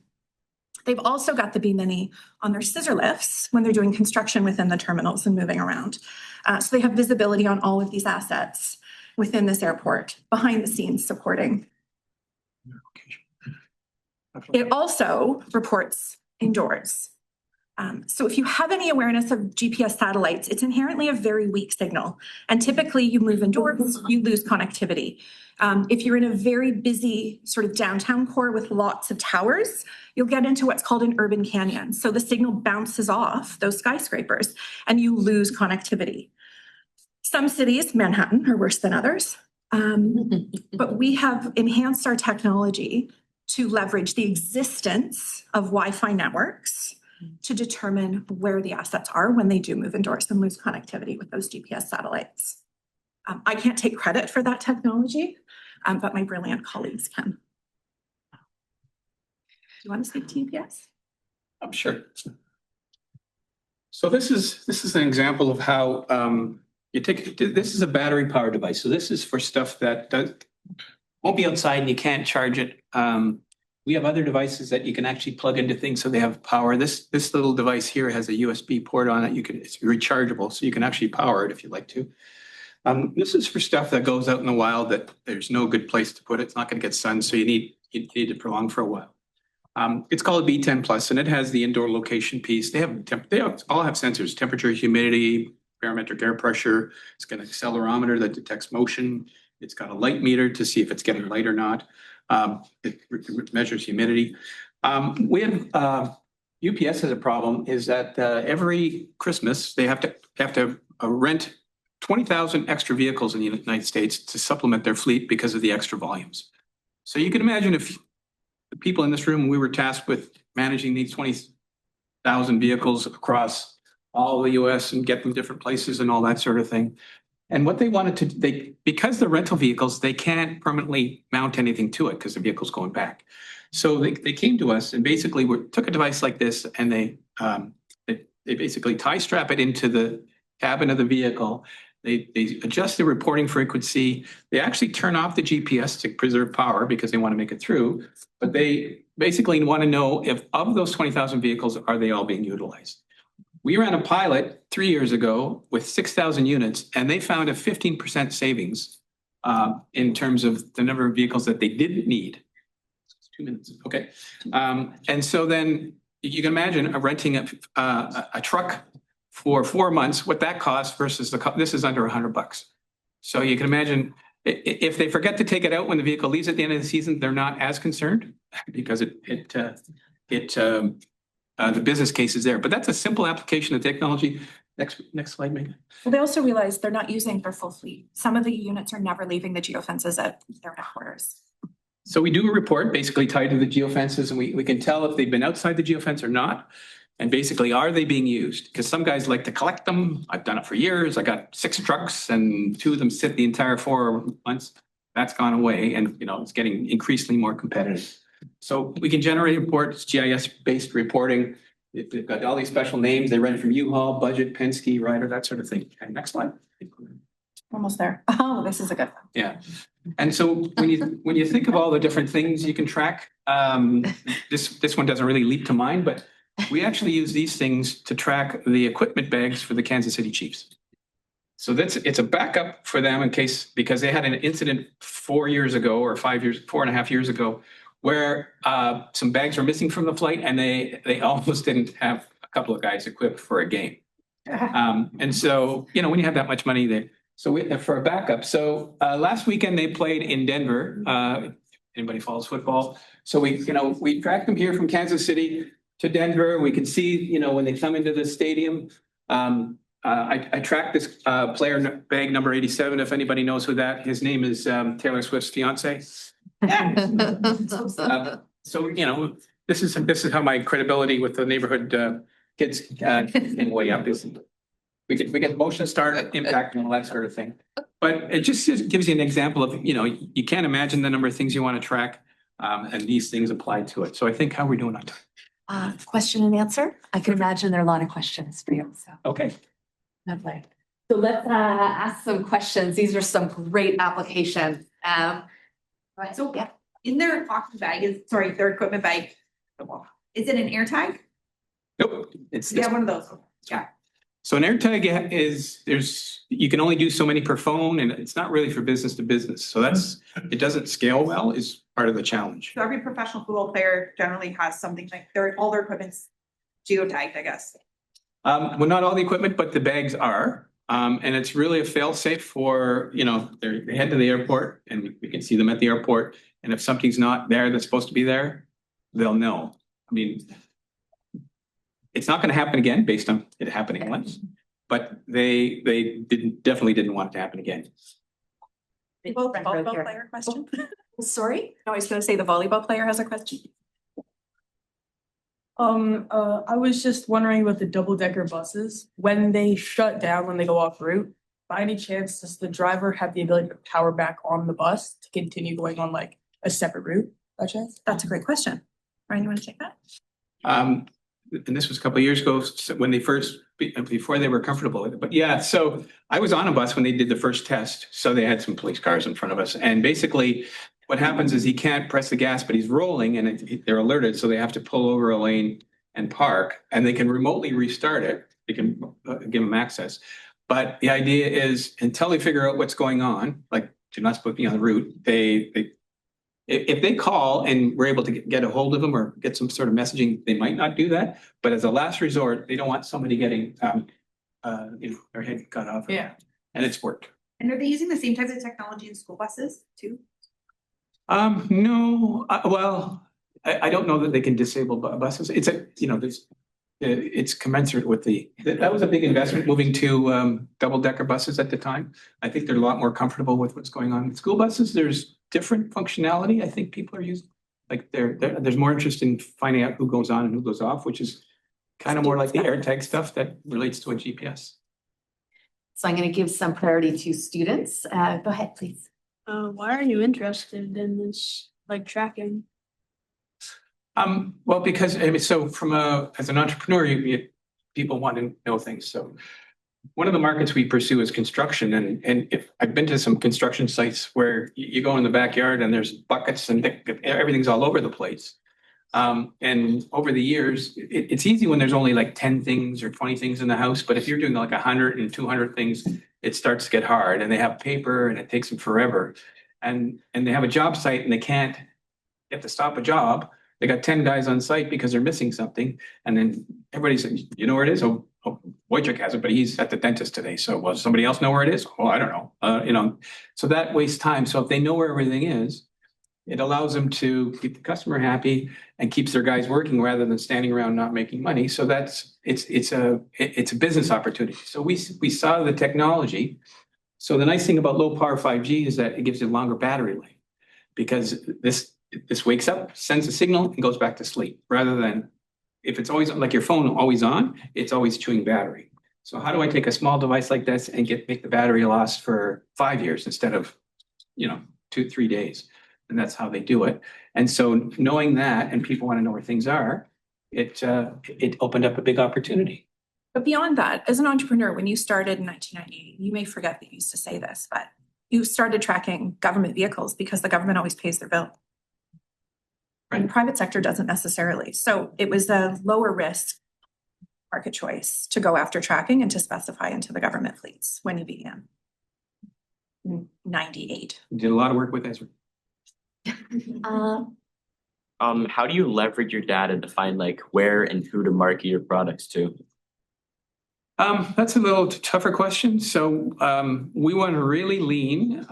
They've also got the B-Mini on their scissor lifts when they're doing construction within the terminals and moving around. So they have visibility on all of these assets within this airport, behind the scenes supporting. It also reports indoors. So if you have any awareness of GPS satellites, it's inherently a very weak signal. And typically you move indoors, you lose connectivity. If you're in a very busy sort of downtown core with lots of towers, you'll get into what's called an urban canyon. So the signal bounces off those skyscrapers and you lose connectivity. Some cities, Manhattan, are worse than others. But we have enhanced our technology to leverage the existence of Wi-Fi networks to determine where the assets are when they do move indoors and lose connectivity with those GPS satellites. I can't take credit for that technology, but my brilliant colleagues can. you want to speak to UPS? I'm sure. So this is an example of how you take, this is a battery powered device. So this is for stuff that won't be outside and you can't charge it. We have other devices that you can actually plug into things so they have power. This little device here has a USB port on it. It's rechargeable, so you can actually power it if you'd like to. This is for stuff that goes out in the wild that there's no good place to put it. It's not going to get sun, so you need to prolong for a while. It's called a B10 Plus, and it has the indoor location piece. They all have sensors: temperature, humidity, barometric air pressure. It's got an accelerometer that detects motion. It's got a light meter to see if it's getting light or not. It measures humidity. We have UPS has a problem is that every Christmas they have to rent 20,000 extra vehicles in the United States to supplement their fleet because of the extra volumes. So you can imagine if the people in this room, we were tasked with managing these 20,000 vehicles across all the US and get them different places and all that sort of thing. And what they wanted to, because they're rental vehicles, they can't permanently mount anything to it because the vehicle's going back. So they came to us and basically took a device like this and they basically tie strap it into the cabin of the vehicle. They adjust the reporting frequency. They actually turn off the GPS to preserve power because they want to make it through. But they basically want to know if of those 20,000 vehicles, are they all being utilized? We ran a pilot 3 years ago with 6,000 units, and they found a 15% savings in terms of the number of vehicles that they didn't need. 2 minutes, okay. And so then you can imagine renting a truck for 4 months, what that costs versus this is under $100. So you can imagine if they forget to take it out when the vehicle leaves at the end of the season, they're not as concerned because the business case is there. But that's a simple application of technology. Next slide, Megan. Well, they also realize they're not using their full fleet. Some of the units are never leaving the geofences at their headquarters. So we do a report basically tied to the geofences, and we can tell if they've been outside the geofence or not. And basically, are they being used? Because some guys like to collect them. I've done it for years. I got 6 trucks and 2 of them sit the entire 4 months. That's gone away, and it's getting increasingly more competitive. So we can generate reports, GIS-based reporting. They've got all these special names. They rent from U-Haul, Budget, Penske, Ryder, that sort of thing. Okay, next slide. Almost there. Oh, this is a good one. Yeah. And so when you think of all the different things you can track, this one doesn't really leap to mind, but we actually use these things to track the equipment bags for the Kansas City Chiefs. So it's a backup for them because they had an incident 4 years ago or 4.5 years ago, where some bags were missing from the flight and they almost didn't have a couple of guys equipped for a game. And so, when you have that much money for a backup. So last weekend they played in Denver. Anybody follows football? So we tracked them here from Kansas City to Denver. We can see, when they come into the stadium. I tracked this player bag number 87. If anybody knows who his name is Taylor Swift's fiance. So this is how my credibility with the neighborhood kids can weigh up. We get motion start, impact, and all that sort of thing. But it just gives you an example of you can't imagine the number of things you want to track, and these things apply to it. So I think how we're doing on time. Question and answer. I can imagine there are a lot of questions for you. So Okay. lovely. So let's ask some questions. These are some great applications. Right. So in their hockey bag their equipment bag, is it an air tag? Nope. Yeah, one of those. Yeah. So an AirTag you can only do so many per phone, and it's not really for business to business. So it doesn't scale well is part of the challenge. So every professional football player generally has something like all their equipment's geotagged, I guess. Well, not all the equipment, but the bags are. And it's really a fail-safe for, they head to the airport and we can see them at the airport. And if something's not there that's supposed to be there, they'll know. I mean, it's not going to happen again based on it happening once, but they definitely didn't want it to happen again. Volleyball player question? Sorry? No, I was going to say the volleyball player has a question. I was just wondering about the double-decker buses. When they shut down, when they go off route, by any chance, does the driver have the ability to power back on the bus to continue going on like a separate route by chance? That's a great question. Ryan, you want to take that? And this was a couple of years ago when they first, before they were comfortable with it. But yeah, so I was on a bus when they did the first test. So they had some police cars in front of us. And basically what happens is he can't press the gas, but he's rolling and they're alerted. So they have to pull over a lane and park, and they can remotely restart it. They can give them access. But the idea is until they figure out what's going on, like do not put me on the route, if they call and we're able to get a hold of them or get some sort of messaging, they might not do that. But as a last resort, they don't want somebody getting, their head cut off. Yeah. And it's worked. And are they using the same types of technology in school buses too? No, well, I don't know that they can disable buses. It's it's commensurate with that was a big investment moving to double-decker buses at the time. I think they're a lot more comfortable with what's going on. With school buses, there's different functionality I think people are using. Like there's more interest in finding out who goes on and who goes off, which is kind of more like the AirTag stuff that relates to a GPS. So I'm going to give some priority to students. Go ahead, please. Why are you interested in this, like tracking? Well, because so as an entrepreneur, people want to know things. So one of the markets we pursue is construction, and if I've been to some construction sites where you go in the backyard and there's buckets and everything's all over the place. And over the years, it's easy when there's only like 10 things or 20 things in the house, but if you're doing like 100 and 200 things, it starts to get hard, and they have paper and it takes them forever. And they have a job site and they have to stop a job. They got 10 guys on site because they're missing something. And then everybody says, you know where it is? Oh, Wojciech has it, but he's at the dentist today. So, well, somebody else know where it is? Oh, I don't know. So that wastes time. So if they know where everything is, it allows them to keep the customer happy and keeps their guys working rather than standing around not making money. So it's a business opportunity. So we saw the technology. So the nice thing about low power 5G is that it gives you longer battery life, because this wakes up, sends a signal, and goes back to sleep, rather than if it's always like your phone always on, it's always chewing battery. So how do I take a small device like this and make the battery last for 5 years instead of 2-3 days? And that's how they do it. And so knowing that, and people want to know where things are, it opened up a big opportunity. But beyond that, as an entrepreneur, when you started in 1998, you may forget that you used to say this, but you started tracking government vehicles because the government always pays their bill. And the private sector doesn't necessarily. So it was a lower risk market choice to go after tracking and to specify into the government fleets when you began in 98. We did a lot of work with Ezra. How do you leverage your data to find like where and who to market your products to? That's a little tougher question. So we want to really lean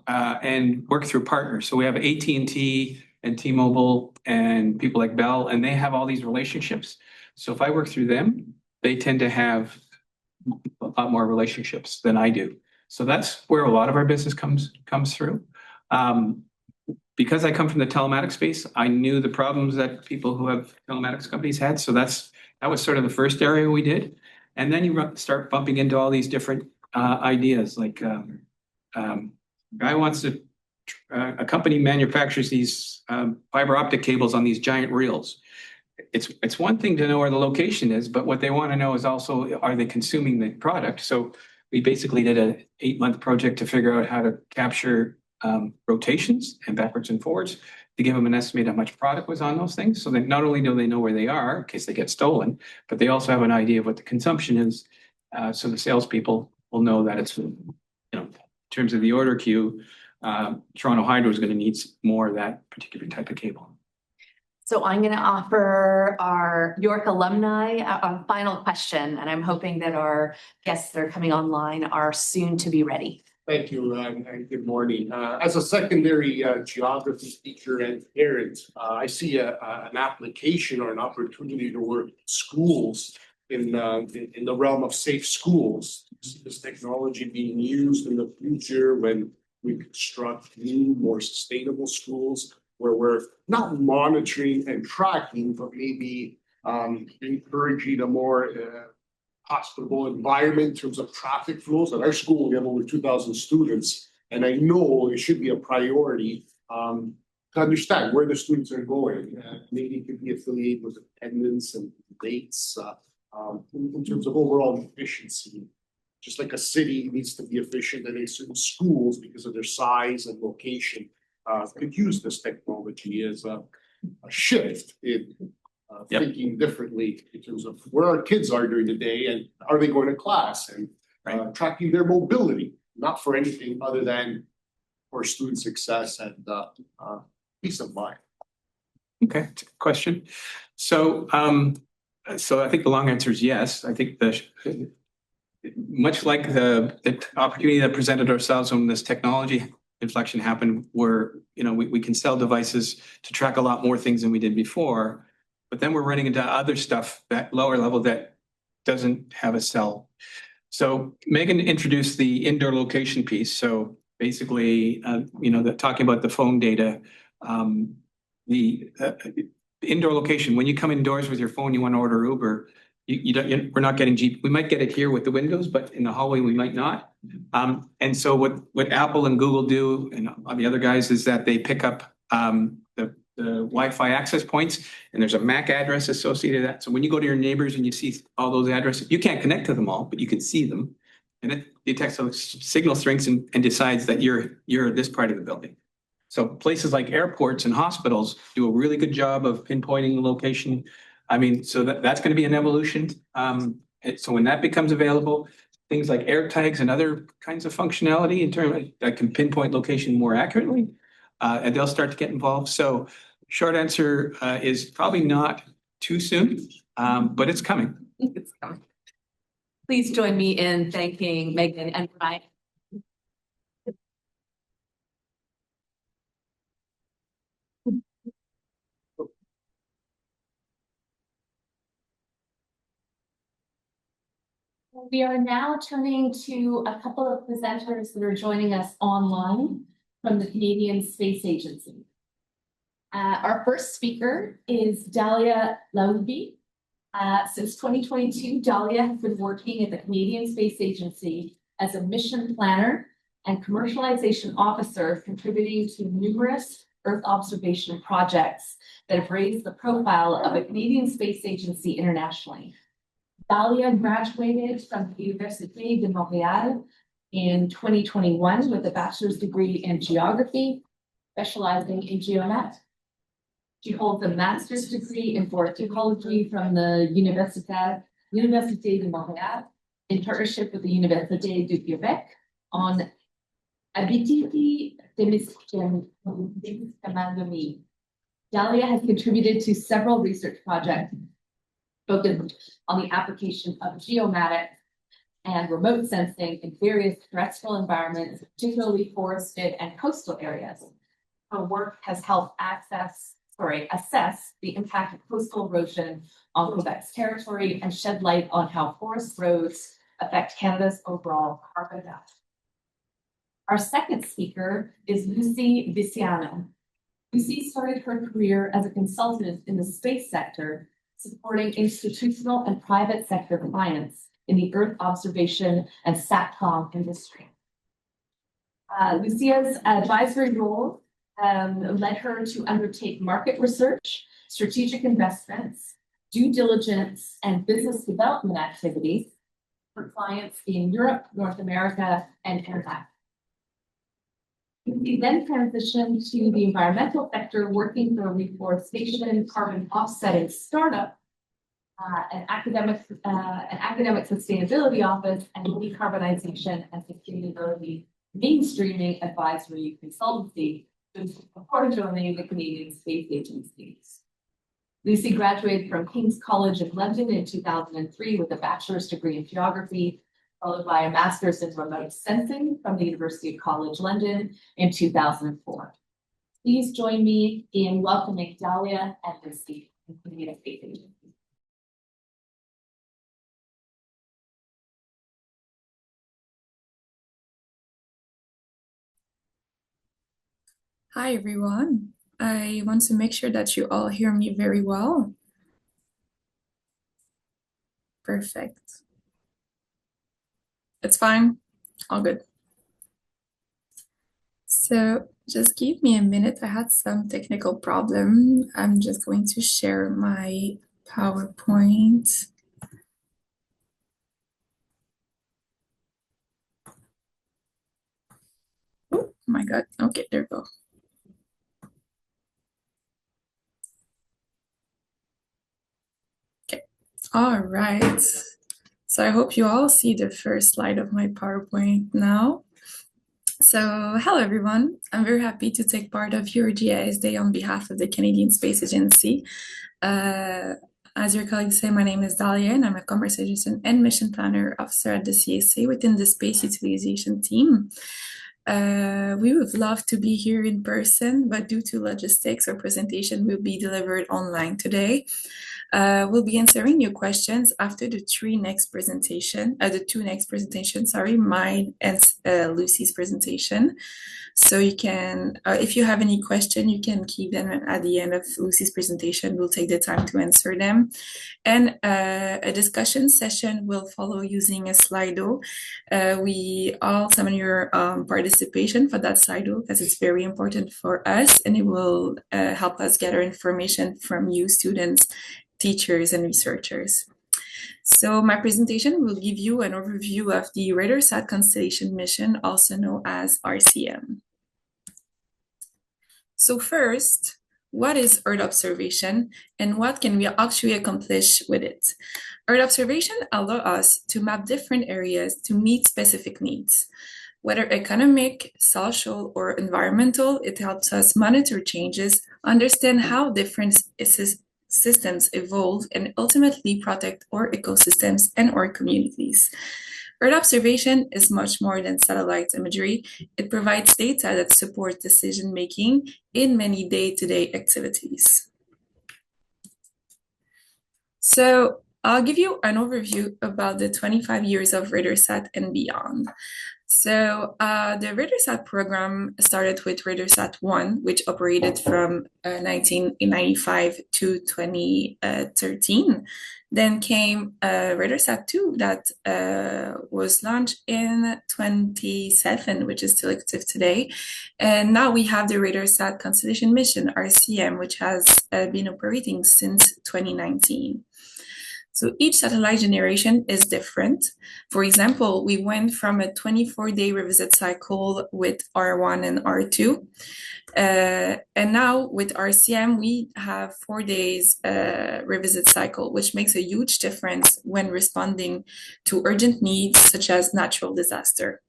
and work through partners. So we have AT&T and T-Mobile and people like Bell, and they have all these relationships. So if I work through them, they tend to have a lot more relationships than I do. So that's where a lot of our business comes through. Because I come from the telematics space, I knew the problems that people who have telematics companies had. So that was sort of the first area we did. And then you start bumping into all these different ideas, like a company manufactures these fiber optic cables on these giant reels. It's one thing to know where the location is, but what they want to know is also, are they consuming the product? So we basically did an 8-month project to figure out how to capture rotations and backwards and forwards to give them an estimate how much product was on those things. So that not only do they know where they are in case they get stolen, but they also have an idea of what the consumption is. So the salespeople will know that it's, in terms of the order queue, Toronto Hydro is going to need more of that particular type of cable. So I'm going to offer our York alumni a final question, and I'm hoping that our guests that are coming online are soon to be ready. Thank you, and good morning. As a secondary geography teacher and parent, I see an application or an opportunity to work with schools in the realm of safe schools. This technology being used in the future when we construct new, more sustainable schools, where we're not monitoring and tracking, but maybe encouraging a more hospitable environment in terms of traffic flows. At our school, we have over 2,000 students, and I know it should be a priority to understand where the students are going. Maybe it could be affiliated with attendance and dates, in terms of overall efficiency. Just like a city needs to be efficient, and certain schools, because of their size and location, could use this technology as a shift in thinking differently in terms of where our kids are during the day and are they going to class, and tracking their mobility, not for anything other than for student success and peace of mind. Okay, question. So, so I think the long answer is yes. I think much like the opportunity that presented ourselves when this technology inflection happened, where we can sell devices to track a lot more things than we did before, but then we're running into other stuff that lower level that doesn't have a cell. So Megan introduced the indoor location piece. So basically, talking about the phone data, the indoor location. When you come indoors with your phone, you want to order Uber. We're not getting we might get it here with the windows, but in the hallway we might not. And so what Apple and Google do, and the other guys, is that they pick up the Wi-Fi access points, and there's a MAC address associated with that. So when you go to your neighbors and you see all those addresses, you can't connect to them all, but you can see them, and it detects those signal strengths and decides that you're this part of the building. So places like airports and hospitals do a really good job of pinpointing the location. I mean, so that's going to be an evolution. So when that becomes available, things like air tags and other kinds of functionality in terms of, that can pinpoint location more accurately, and they'll start to get involved. So short answer is probably not too soon, but it's coming. It's coming. Please join me in thanking Megan and Brian. We are now turning to a couple of presenters that are joining us online from the Canadian Space Agency. Our first speaker is Dalia Launby. Since 2022, Dalia has been working at the Canadian Space Agency as a mission planner and commercialization officer, contributing to numerous Earth observation projects that have raised the profile of the Canadian Space Agency internationally. Dalia graduated from the Université de Montréal in 2021 with a bachelor's degree in geography, specializing in geomatics. She holds a master's degree in forest ecology from the Université de Montréal in partnership with the Université du Québec on Habitati Témiscamingue. Dalia has contributed to several research projects focused on the application of geomatics and remote sensing in various terrestrial environments, particularly forested and coastal areas. Her work has helped assess the impact of coastal erosion on Quebec's territory and shed light on how forest roads affect Canada's overall carbon value. Our second speaker is Lucy Viciano. Lucy started her career as a consultant in the space sector, supporting institutional and private sector clients in the Earth observation and SATCOM industry. Lucia's advisory role led her to undertake market research, strategic investments, due diligence, and business development activities for clients in Europe, North America, and Canada. He then transitioned to the environmental sector, working for a reforestation carbon offsetting startup, an academic sustainability office, and decarbonization and sustainability mainstreaming advisory consultancy before joining the Canadian Space Agency. Lucy graduated from King's College of London in 2003 with a bachelor's degree in geography, followed by a master's in remote sensing from the University College London in 2004. Please join me in welcoming Dalia and Lucy to the Canadian Space Agency. Hi, everyone. I want to make sure that you all hear me very well. Perfect. It's fine. All good. So Just give me a minute. I had some technical problem. I'm just going to share my PowerPoint. Oh my God. Okay, there we go. Okay. All right. So I hope you all see the first slide of my PowerPoint now. So hello everyone. I'm very happy to take part of your GIS Day on behalf of the Canadian Space Agency. As your colleagues say, my name is Dahlia and I'm a conversation and mission planner officer at the CSA within the space utilization team. We would love to be here in person, but due to logistics, our presentation will be delivered online today. We'll be answering your questions after the two next presentations, mine and Lucy's presentation. So you can, if you have any question, you can keep them at the end of Lucy's presentation. We'll take the time to answer them. And a discussion session will follow using a Slido. We all summon your participation for that Slido because it's very important for us and it will help us gather information from you students, teachers, and researchers. So my presentation will give you an overview of the RadarSat constellation mission, also known as RCM. So first, what is Earth observation and what can we actually accomplish with it? Earth observation allows us to map different areas to meet specific needs. Whether economic, social, or environmental, it helps us monitor changes, understand how different systems evolve, and ultimately protect our ecosystems and our communities. Earth observation is much more than satellite imagery. It provides data that support decision-making in many day-to-day activities. So I'll give you an overview about the 25 years of RadarSat and beyond. So the RadarSat program started with RadarSat 1, which operated from 1995 to 2013. Then came RadarSat 2 that was launched in 2007, which is still active today. And now we have the RadarSat Constellation Mission, RCM, which has been operating since 2019. So each satellite generation is different. For example, we went from a 24-day revisit cycle with R1 and R2. And now with RCM, we have 4 days revisit cycle, which makes a huge difference when responding to urgent needs such as natural disaster.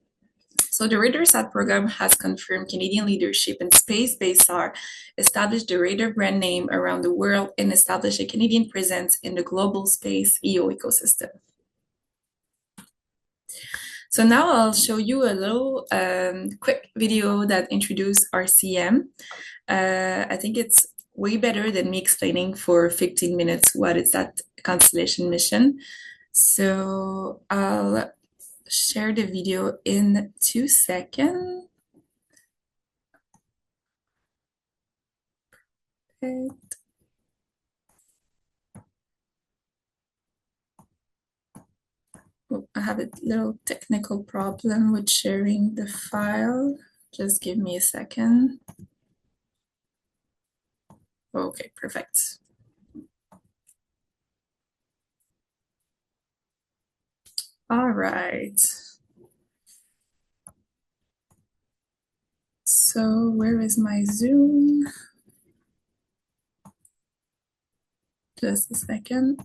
So the RadarSat program has confirmed Canadian leadership in space-based SAR, established the radar brand name around the world, and established a Canadian presence in the global space EO ecosystem. So now I'll show you a little quick video that introduces RCM. I think it's way better than me explaining for 15 minutes what is that constellation mission. So I'll share the video in 2 seconds. Okay. Oh, I have a little technical problem with sharing the file. Just give me a second. Okay, perfect. All right. So where is my Zoom? Just a second.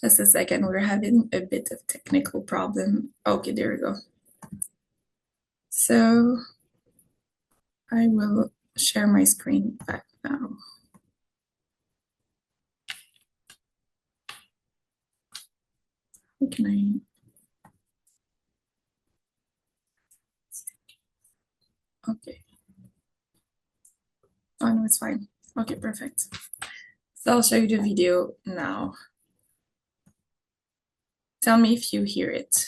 Just a second, we're having a bit of technical problem. Okay, there we go. So I will share my screen back now. How can I? Okay. Oh no, it's fine. Okay, perfect. So I'll show you the video now. Tell me if you hear it.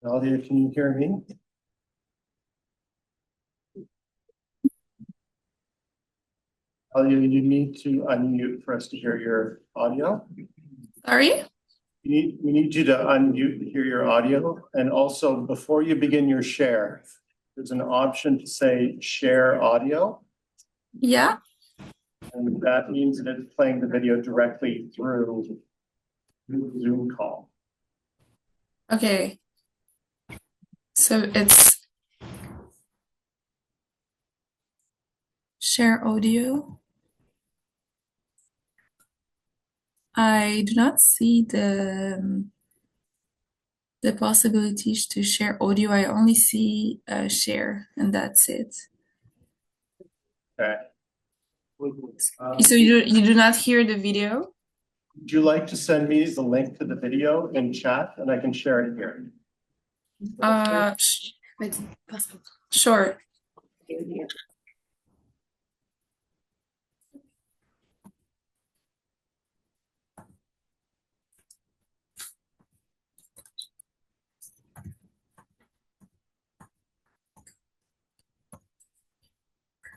Nadia, can you hear me? Nadia, you need to unmute for us to hear your audio. Sorry? We need you to unmute to hear your audio. And also, before you begin your share, there's an option to say share audio. Yeah. And that means that it's playing the video directly through the Zoom call. Okay. So it's share audio. I do not see the possibilities to share audio. I only see share, and that's it. Okay. So you do not hear the video? Would you like to send me the link to the video in chat and I can share it here? Sure.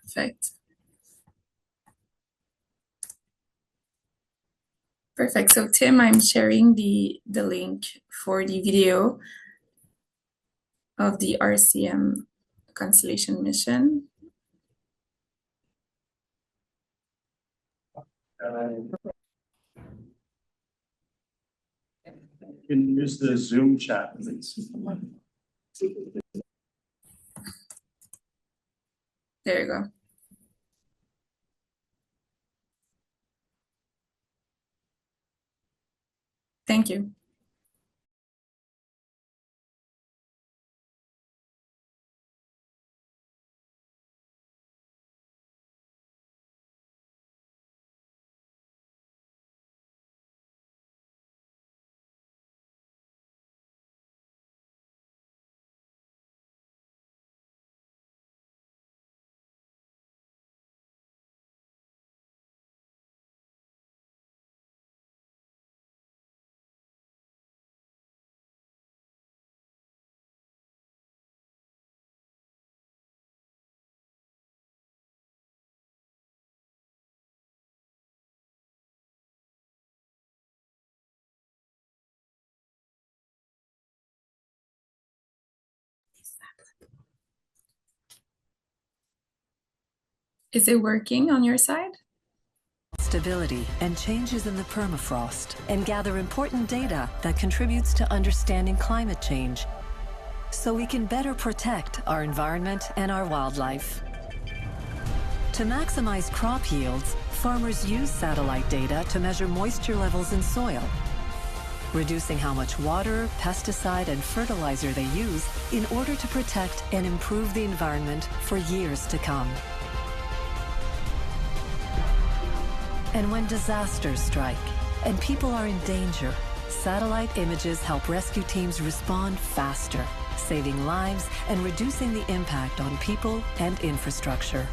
Perfect. Perfect. So Tim, I'm sharing the link for the video of the RCM Constellation mission. You can use the Zoom chat, please. There you go. Thank you. Is it working on your side? Stability and changes in the permafrost, and gather important data that contributes to understanding climate change, so we can better protect our environment and our wildlife. To maximize crop yields, farmers use satellite data to measure moisture levels in soil, reducing how much water, pesticide, and fertilizer they use in order to protect and improve the environment for years to come. And when disasters strike and people are in danger, satellite images help rescue teams respond faster, saving lives and reducing the impact on people and infrastructure.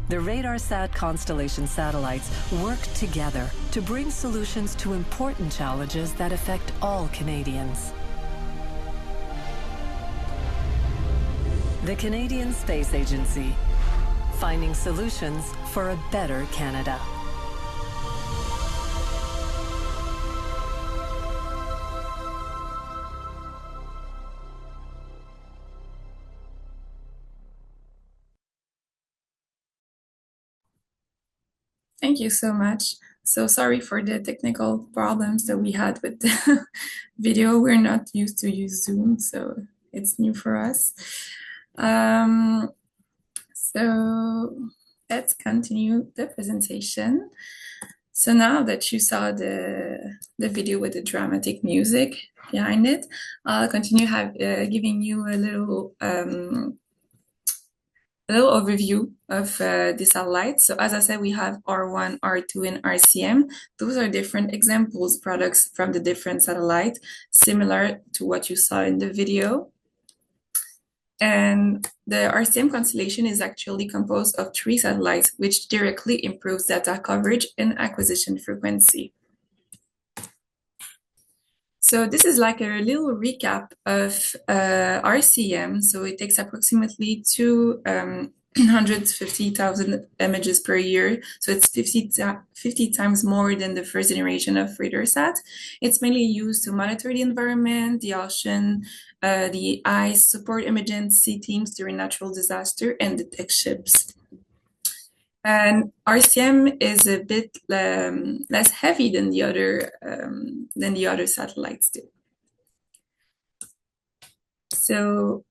The RadarSat constellation satellites work together to bring solutions to important challenges that affect all Canadians. The Canadian Space Agency, finding solutions for a better Canada. Thank you so much. So sorry for the technical problems that we had with the video. We're not used to use Zoom, so it's new for us. So let's continue the presentation. So now that you saw the video with the dramatic music behind it, I'll continue giving you a little overview of the satellites. So as I said, we have R1, R2, and RCM. Those are different examples, products from the different satellites, similar to what you saw in the video. And the RCM constellation is actually composed of 3 satellites, which directly improves data coverage and acquisition frequency. So this is like a little recap of RCM. So it takes approximately 250,000 images per year. So it's 50 times more than the first generation of RadarSat. It's mainly used to monitor the environment, the ocean, the ice, support emergency teams during natural disaster, and detect ships. And RCM is a bit less heavy than the other satellites do. So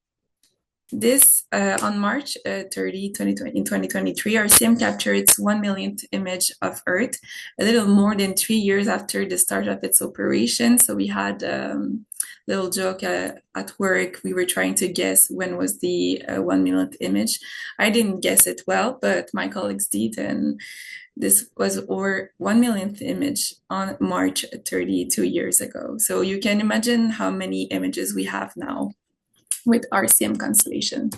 this on March 30, 2020, in 2023, RCM captured its 1 millionth image of Earth, a little more than 3 years after the start of its operation. So we had little joke at work. We were trying to guess when was the 1 millionth image. I didn't guess it well, but my colleagues did, and this was our 1 millionth image on March 30, 2 years ago. So you can imagine how many images we have now with RCM constellation.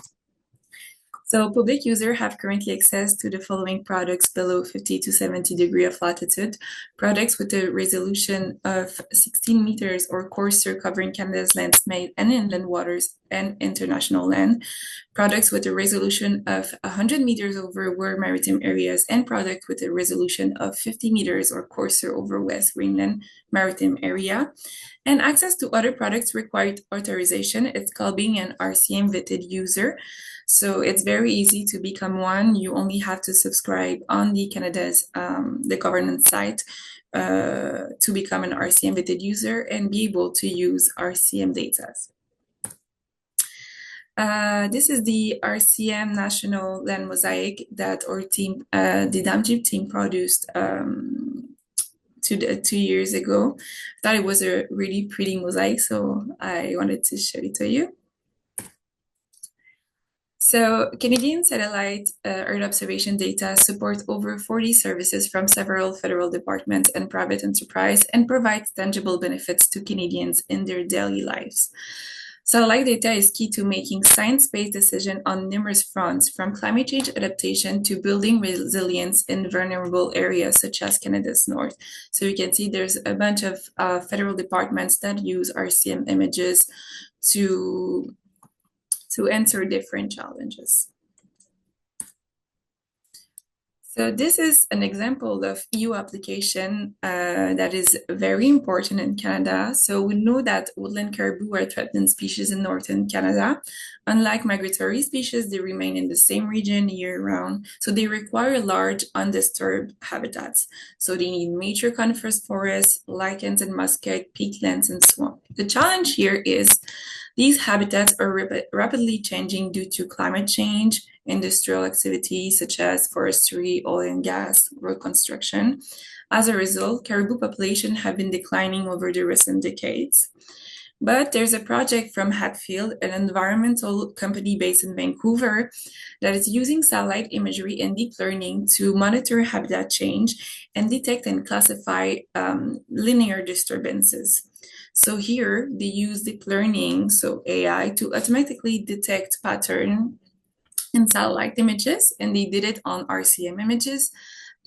So public users have currently access to the following products below 50 to 70 degrees of latitude. Products with a resolution of 16 meters or coarser covering Canada's landscape and inland waters and international land. Products with a resolution of 100 meters over world maritime areas, and products with a resolution of 50 meters or coarser over West Greenland maritime area. And access to other products required authorization. It's called being an RCM vetted user. So it's very easy to become one. You only have to subscribe on the Canada's the governance site to become an RCM vetted user and be able to use RCM data. This is the RCM National Land Mosaic that our team, the DAMJIP team, produced 2 years ago. I thought it was a really pretty mosaic, so I wanted to show it to you. So Canadian satellite Earth observation data support over 40 services from several federal departments and private enterprise, and provides tangible benefits to Canadians in their daily lives. Satellite data is key to making science-based decisions on numerous fronts, from climate change adaptation to building resilience in vulnerable areas such as Canada's north. So you can see there's a bunch of federal departments that use RCM images to answer different challenges. So this is an example of EU application that is very important in Canada. So we know that woodland caribou are threatened species in northern Canada. Unlike migratory species, they remain in the same region year-round. So they require large, undisturbed habitats. So they need mature coniferous forests, lichens and muskeg, peatlands, and swamp. The challenge here is these habitats are rapidly changing due to climate change, industrial activities such as forestry, oil and gas, road construction. As a result, caribou population have been declining over the recent decades. But there's a project from Hatfield, an environmental company based in Vancouver, that is using satellite imagery and deep learning to monitor habitat change and detect and classify linear disturbances. So here they use deep learning, so AI, to automatically detect pattern in satellite images, and they did it on RCM images,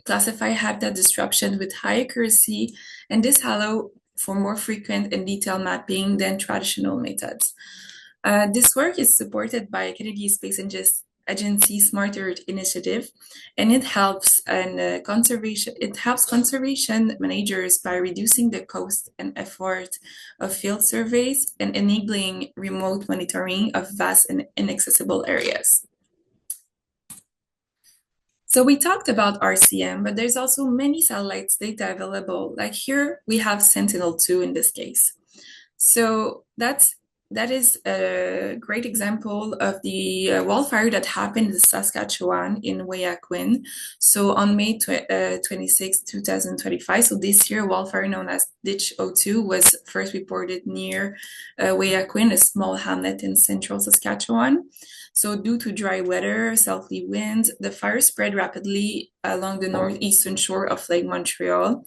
classify habitat disruption with high accuracy, and this allows for more frequent and detailed mapping than traditional methods. This work is supported by Canadian Space Agency Smart Earth initiative, and it helps conservation managers by reducing the cost and effort of field surveys and enabling remote monitoring of vast and inaccessible areas. So we talked about RCM, but there's also many satellites data available. Like here, we have Sentinel-2 in this case. So that's that is a great example of the wildfire that happened in Saskatchewan in Wayaquin. So on May 26, 2025, so this year, wildfire known as Ditch 02 was first reported near Wayaquin, a small hamlet in central Saskatchewan. So due to dry weather, southerly winds, the fire spread rapidly along the northeastern shore of Lake Montreal.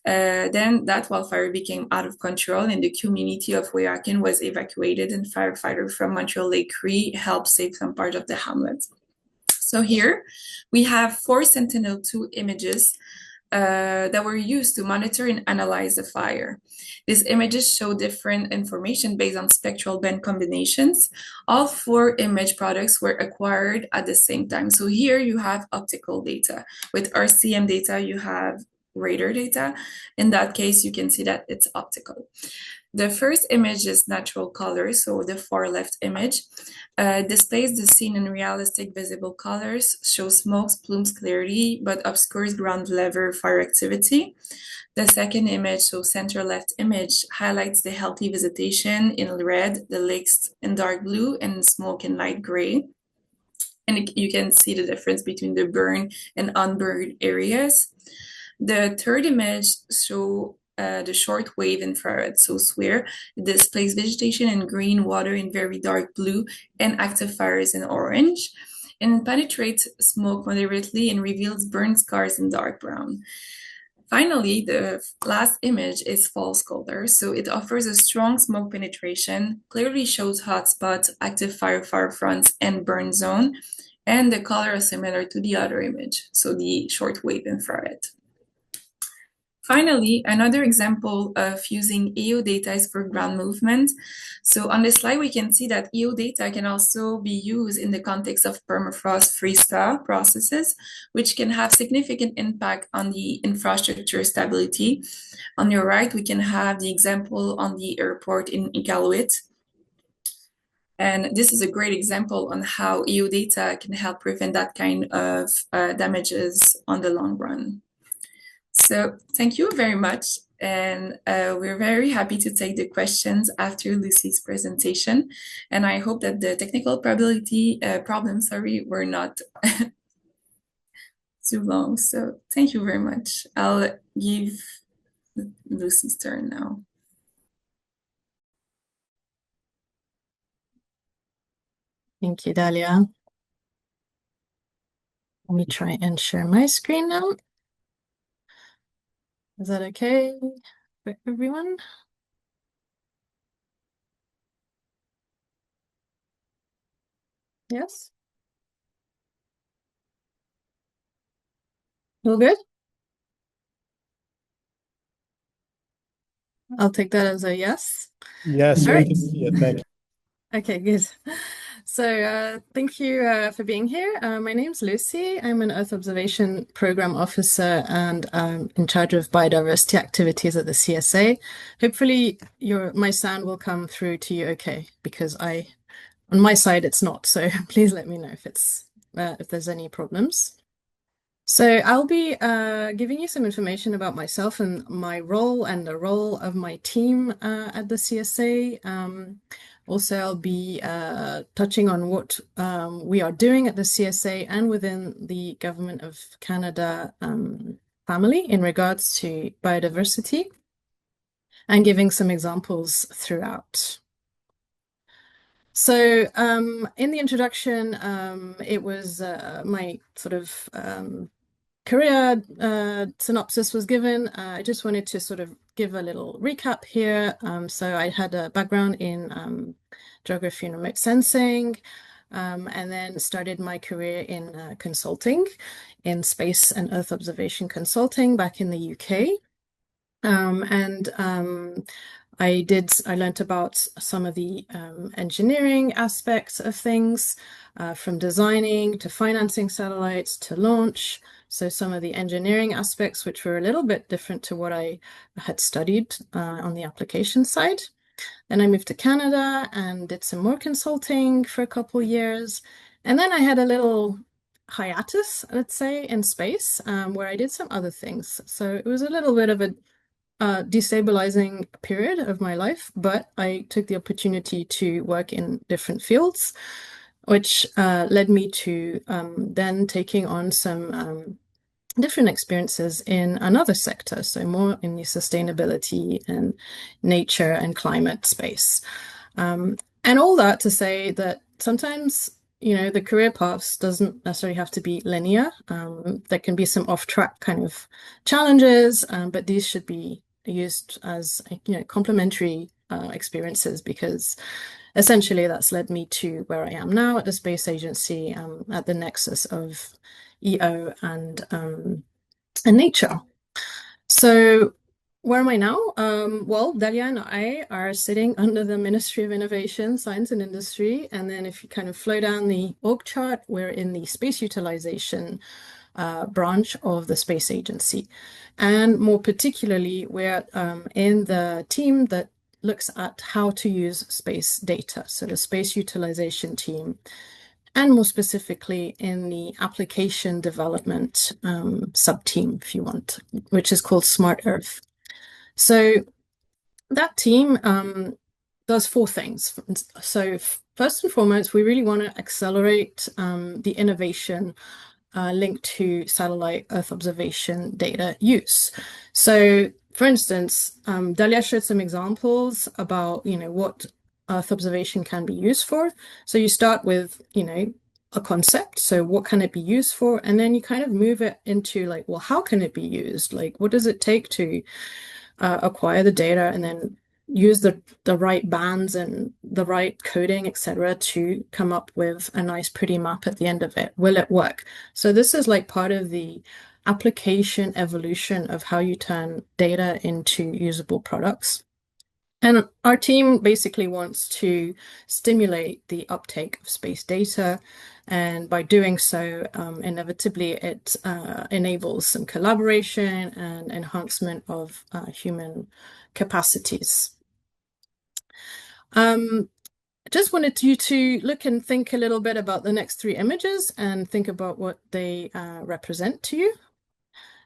Then that wildfire became out of control and the community of Wayaquin was evacuated and firefighters from Montreal Lake Cree helped save some part of the hamlet. So here we have 4 Sentinel-2 images that were used to monitor and analyze the fire. These images show different information based on spectral band combinations. All 4 image products were acquired at the same time. So here you have optical data. With RCM data, you have radar data. In that case, you can see that it's optical. The first image is natural colors, so the far left image displays the scene in realistic visible colors, shows smokes, plumes clearly, but obscures ground level fire activity. The second image, so center left image, highlights the healthy vegetation in red, the lakes in dark blue, and smoke in light gray. And you can see the difference between the burned and unburned areas. The third image shows the short wave infrared, so SWIR. It displays vegetation in green, water in very dark blue, and active fires in orange. And it penetrates smoke moderately and reveals burn scars in dark brown. Finally, the last image is false color. So it offers a strong smoke penetration, clearly shows hotspots, active fire fronts, and burn zone. And the color is similar to the other image, so the short wave infrared. Finally, another example of using EO data is for ground movement. So on this slide, we can see that EO data can also be used in the context of permafrost freeze-thaw processes, which can have significant impact on the infrastructure stability. On your right, we can have the example on the airport in Iqaluit. And this is a great example on how EO data can help prevent that kind of damages on the long run. So thank you very much. And we're very happy to take the questions after Lucy's presentation. And I hope that the technical problems were not too long. So thank you very much. I'll give Lucy's turn now. Thank you, Dalia. Let me try and share my screen now. Is that okay for everyone? Yes? All good? I'll take that as a yes. Yes, All we right. can see it. Thank you. Okay, good. So thank you for being here. My name's Lucy. I'm an Earth Observation Program Officer and in charge of biodiversity activities at the CSA. Hopefully my sound will come through to you okay, because on my side it's not. So please let me know if there's any problems. So I'll be giving you some information about myself and my role and the role of my team at the CSA. Also, I'll be touching on what we are doing at the CSA and within the Government of Canada family in regards to biodiversity, and giving some examples throughout. So in the introduction, it was my sort of career synopsis was given. I just wanted to sort of give a little recap here. So I had a background in geography and remote sensing, and then started my career in consulting, in space and Earth observation consulting back in the UK. I learned about some of the engineering aspects of things, from designing to financing satellites to launch. So some of the engineering aspects, which were a little bit different to what I had studied on the application side. Then I moved to Canada and did some more consulting for a couple of years. And then I had a little hiatus, let's say, in space, where I did some other things. So it was a little bit of a destabilizing period of my life, but I took the opportunity to work in different fields, which led me to then taking on some different experiences in another sector, so more in the sustainability and nature and climate space. And all that to say that sometimes, the career paths doesn't necessarily have to be linear. There can be some off-track kind of challenges, but these should be used as, complementary experiences, because essentially that's led me to where I am now at the space agency, at the nexus of EO and nature. So where am I now? Well, Dalia and I are sitting under the Ministry of Innovation, Science and Industry. And then if you kind of flow down the org chart, we're in the space utilization branch of the space agency. And more particularly, we're in the team that looks at how to use space data. So the space utilization team, and more specifically in the application development sub-team, if you want, which is called Smart Earth. So that team does four things. So first and foremost, we really want to accelerate the innovation linked to satellite Earth observation data use. So for instance, Dalia showed some examples about, what Earth observation can be used for. So you start with, a concept. So what can it be used for? And then you kind of move it into like, well, how can it be used? Like, what does it take to acquire the data and then use the right bands and the right coding, etc., to come up with a nice pretty map at the end of it? Will it work? So this is like part of the application evolution of how you turn data into usable products. And our team basically wants to stimulate the uptake of space data. And by doing so, inevitably, it enables some collaboration and enhancement of human capacities. Just wanted you to look and think a little bit about the next three images and think about what they represent to you.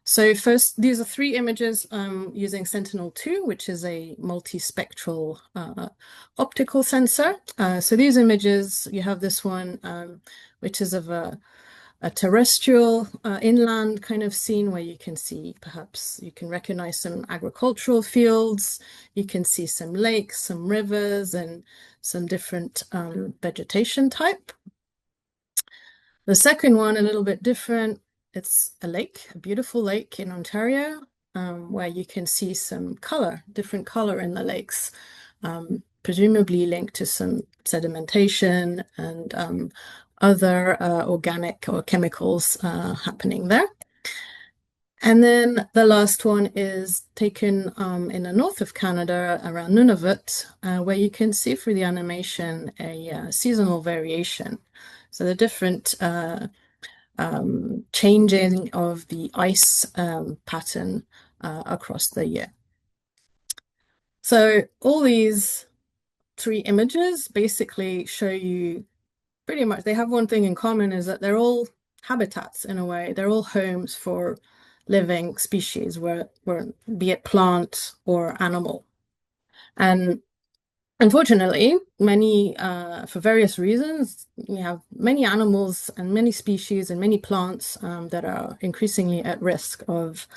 So first, these are three images using Sentinel-2, which is a multispectral optical sensor. So these images, you have this one, which is of a terrestrial inland kind of scene where you can see, perhaps you can recognize some agricultural fields, you can see some lakes, some rivers, and some different vegetation type. The second one, a little bit different. It's a lake, a beautiful lake in Ontario, where you can see some color, different color in the lakes, presumably linked to some sedimentation and other organic or chemicals happening there. And then the last one is taken in the north of Canada, around Nunavut, where you can see through the animation a seasonal variation. So the different changing of the ice pattern across the year. So all these three images basically show you pretty much, they have one thing in common, is that they're all habitats in a way. They're all homes for living species, where be it plant or animal. And unfortunately, many, for various reasons, we have many animals and many species and many plants that are increasingly at risk of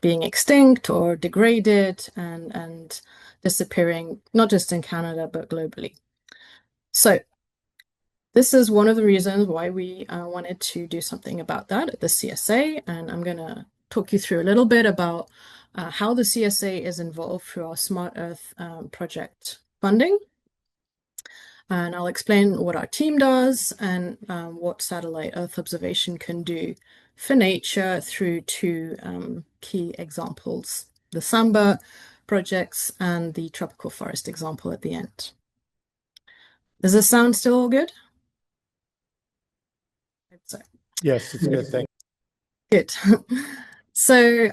being extinct or degraded and disappearing, not just in Canada, but globally. So this is one of the reasons why we wanted to do something about that at the CSA, and I'm going to talk you through a little bit about how the CSA is involved through our Smart Earth project funding. And I'll explain what our team does and what satellite Earth observation can do for nature through two key examples, the Samba projects and the tropical forest example at the end. Does this sound still all good? So. Yes, it's good. Thank you. Good. So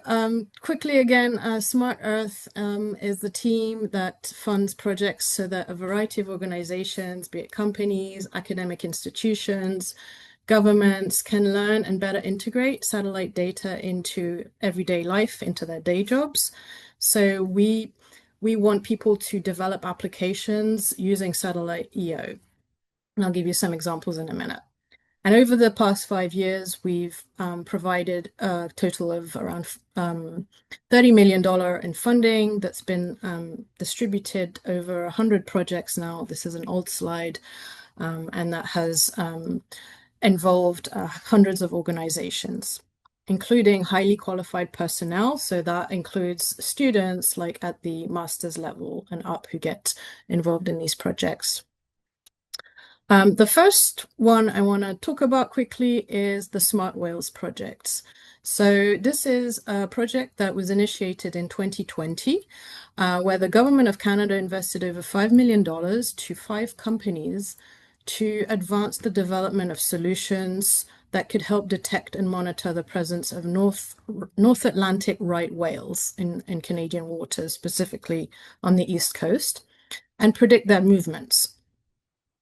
quickly again, Smart Earth is the team that funds projects so that a variety of organizations, be it companies, academic institutions, governments can learn and better integrate satellite data into everyday life, into their day jobs. So we want people to develop applications using satellite EO. And I'll give you some examples in a minute. And over the past 5 years, we've provided a total of around $30 million in funding that's been distributed over 100 projects now. This is an old slide, and that has involved hundreds of organizations, including highly qualified personnel. So that includes students like at the master's level and up who get involved in these projects. The first one I want to talk about quickly is the Smart Whales project. So this is a project that was initiated in 2020, where the government of Canada invested over $5 million to 5 companies to advance the development of solutions that could help detect and monitor the presence of North Atlantic right whales in Canadian waters, specifically on the East Coast, and predict their movements.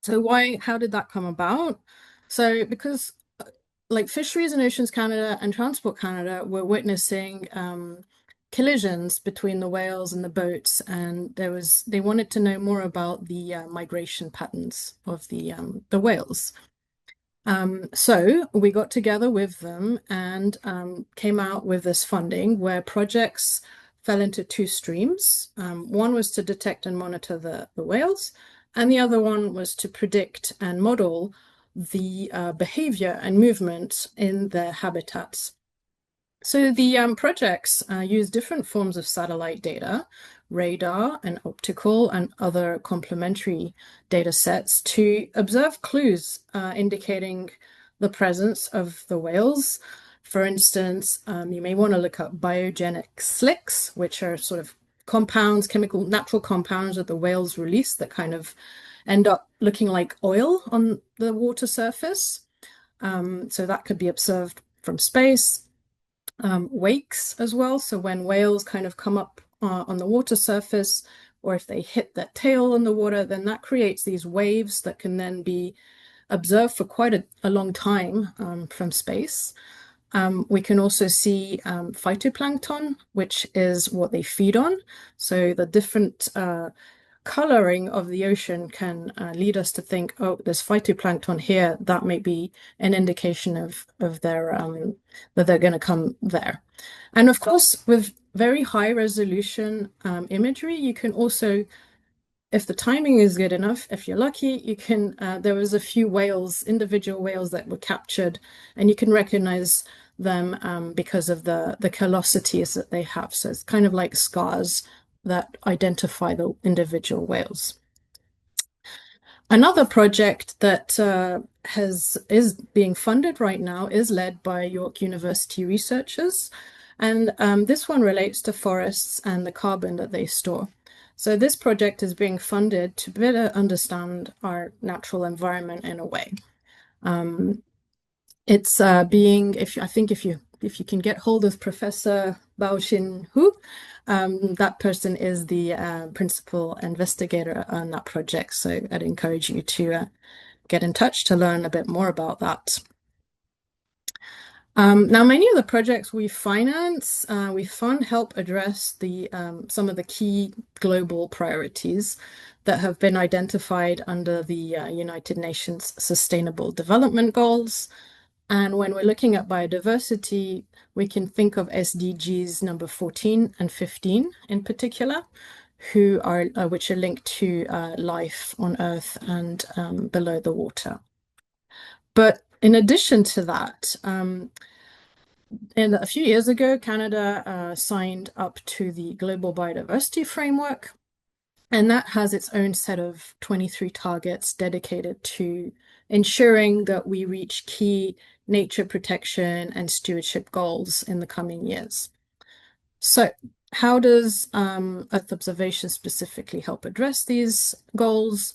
So how did that come about? So because like Fisheries and Oceans Canada and Transport Canada were witnessing collisions between the whales and the boats, and they wanted to know more about the migration patterns of the whales. So we got together with them and came out with this funding where projects fell into 2 streams. One was to detect and monitor the whales, and the other one was to predict and model the behavior and movement in their habitats. So the projects use different forms of satellite data, radar and optical and other complementary data sets to observe clues indicating the presence of the whales. For instance, you may want to look up biogenic slicks, which are sort of compounds, natural compounds that the whales release that kind of end up looking like oil on the water surface. So that could be observed from space. Wakes as well. So when whales kind of come up on the water surface, or if they hit their tail on the water, then that creates these waves that can then be observed for quite a long time from space. We can also see phytoplankton, which is what they feed on. So the different coloring of the ocean can lead us to think, oh, there's phytoplankton here. That may be an indication of their that they're going to come there. And of course, with very high resolution imagery, you can also, if the timing is good enough, if you're lucky, you can. There was a few whales, individual whales that were captured, and you can recognize them because of the callosities that they have. So it's kind of like scars that identify the individual whales. Another project that is being funded right now is led by York University researchers, and this one relates to forests and the carbon that they store. So this project is being funded to better understand our natural environment in a way. It's being, if you can get hold of Professor Bao-Shin Hu, that person is the principal investigator on that project. So I'd encourage you to get in touch to learn a bit more about that. Now, many of the projects we finance, we fund help address some of the key global priorities that have been identified under the United Nations Sustainable Development Goals. And when we're looking at biodiversity, we can think of SDGs number 14 and 15 in particular, which are linked to life on Earth and below the water. But in addition to that, a few years ago, Canada signed up to the Global Biodiversity Framework, and that has its own set of 23 targets dedicated to ensuring that we reach key nature protection and stewardship goals in the coming years. So how does Earth observation specifically help address these goals?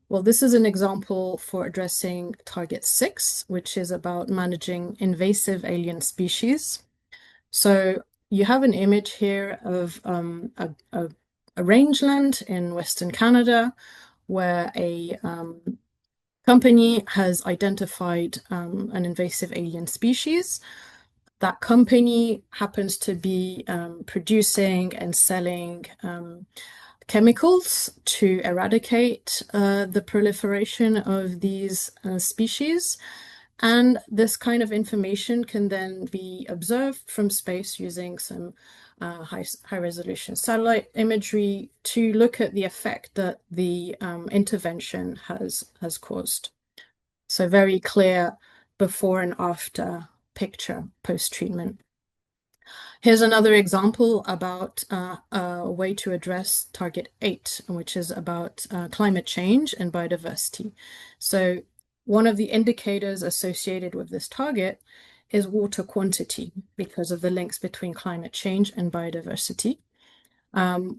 Well, this is an example for addressing Target 6, which is about managing invasive alien species. So you have an image here of a rangeland in Western Canada where company has identified an invasive alien species. That company happens to be producing and selling chemicals to eradicate the proliferation of these species. And this kind of information can then be observed from space using some high resolution satellite imagery to look at the effect that the intervention has caused. So very clear before and after picture post-treatment. Here's another example about a way to address target 8, which is about climate change and biodiversity. So one of the indicators associated with this target is water quantity because of the links between climate change and biodiversity.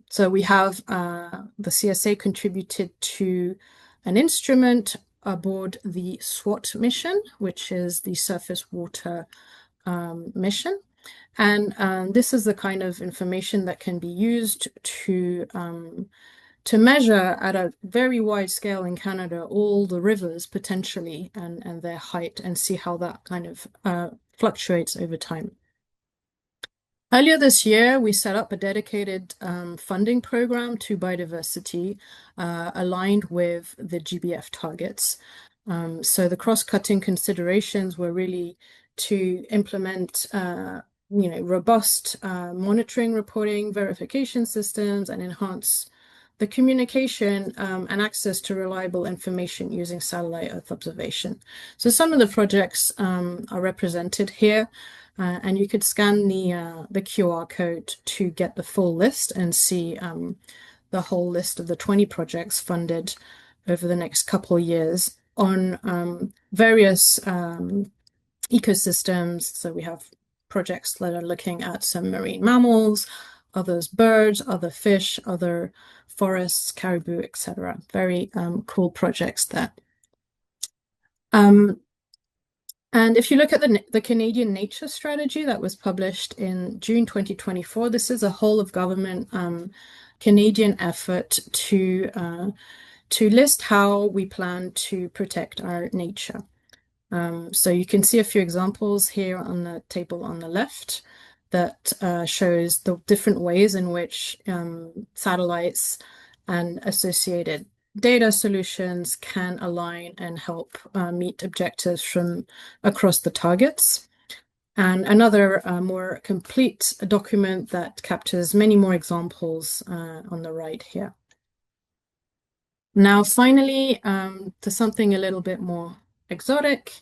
So we have the CSA contributed to an instrument aboard the SWAT mission, which is the surface water mission. And this is the kind of information that can be used to measure at a very wide scale in Canada all the rivers potentially and their height and see how that kind of fluctuates over time. Earlier this year, we set up a dedicated funding program to biodiversity aligned with the GBF targets. So the cross-cutting considerations were really to implement robust monitoring, reporting, verification systems, and enhance the communication and access to reliable information using satellite Earth observation. So some of the projects are represented here, and you could scan the QR code to get the full list and see the whole list of the 20 projects funded over the next couple of years on various ecosystems. So we have projects that are looking at some marine mammals, others birds, other fish, other forests, caribou, etc. Very cool projects there. And if you look at the Canadian Nature Strategy that was published in June 2024, this is a whole of government Canadian effort to list how we plan to protect our nature. So you can see a few examples here on the table on the left that shows the different ways in which satellites and associated data solutions can align and help meet objectives from across the targets. And another more complete document that captures many more examples on the right here. Now, finally, to something a little bit more exotic.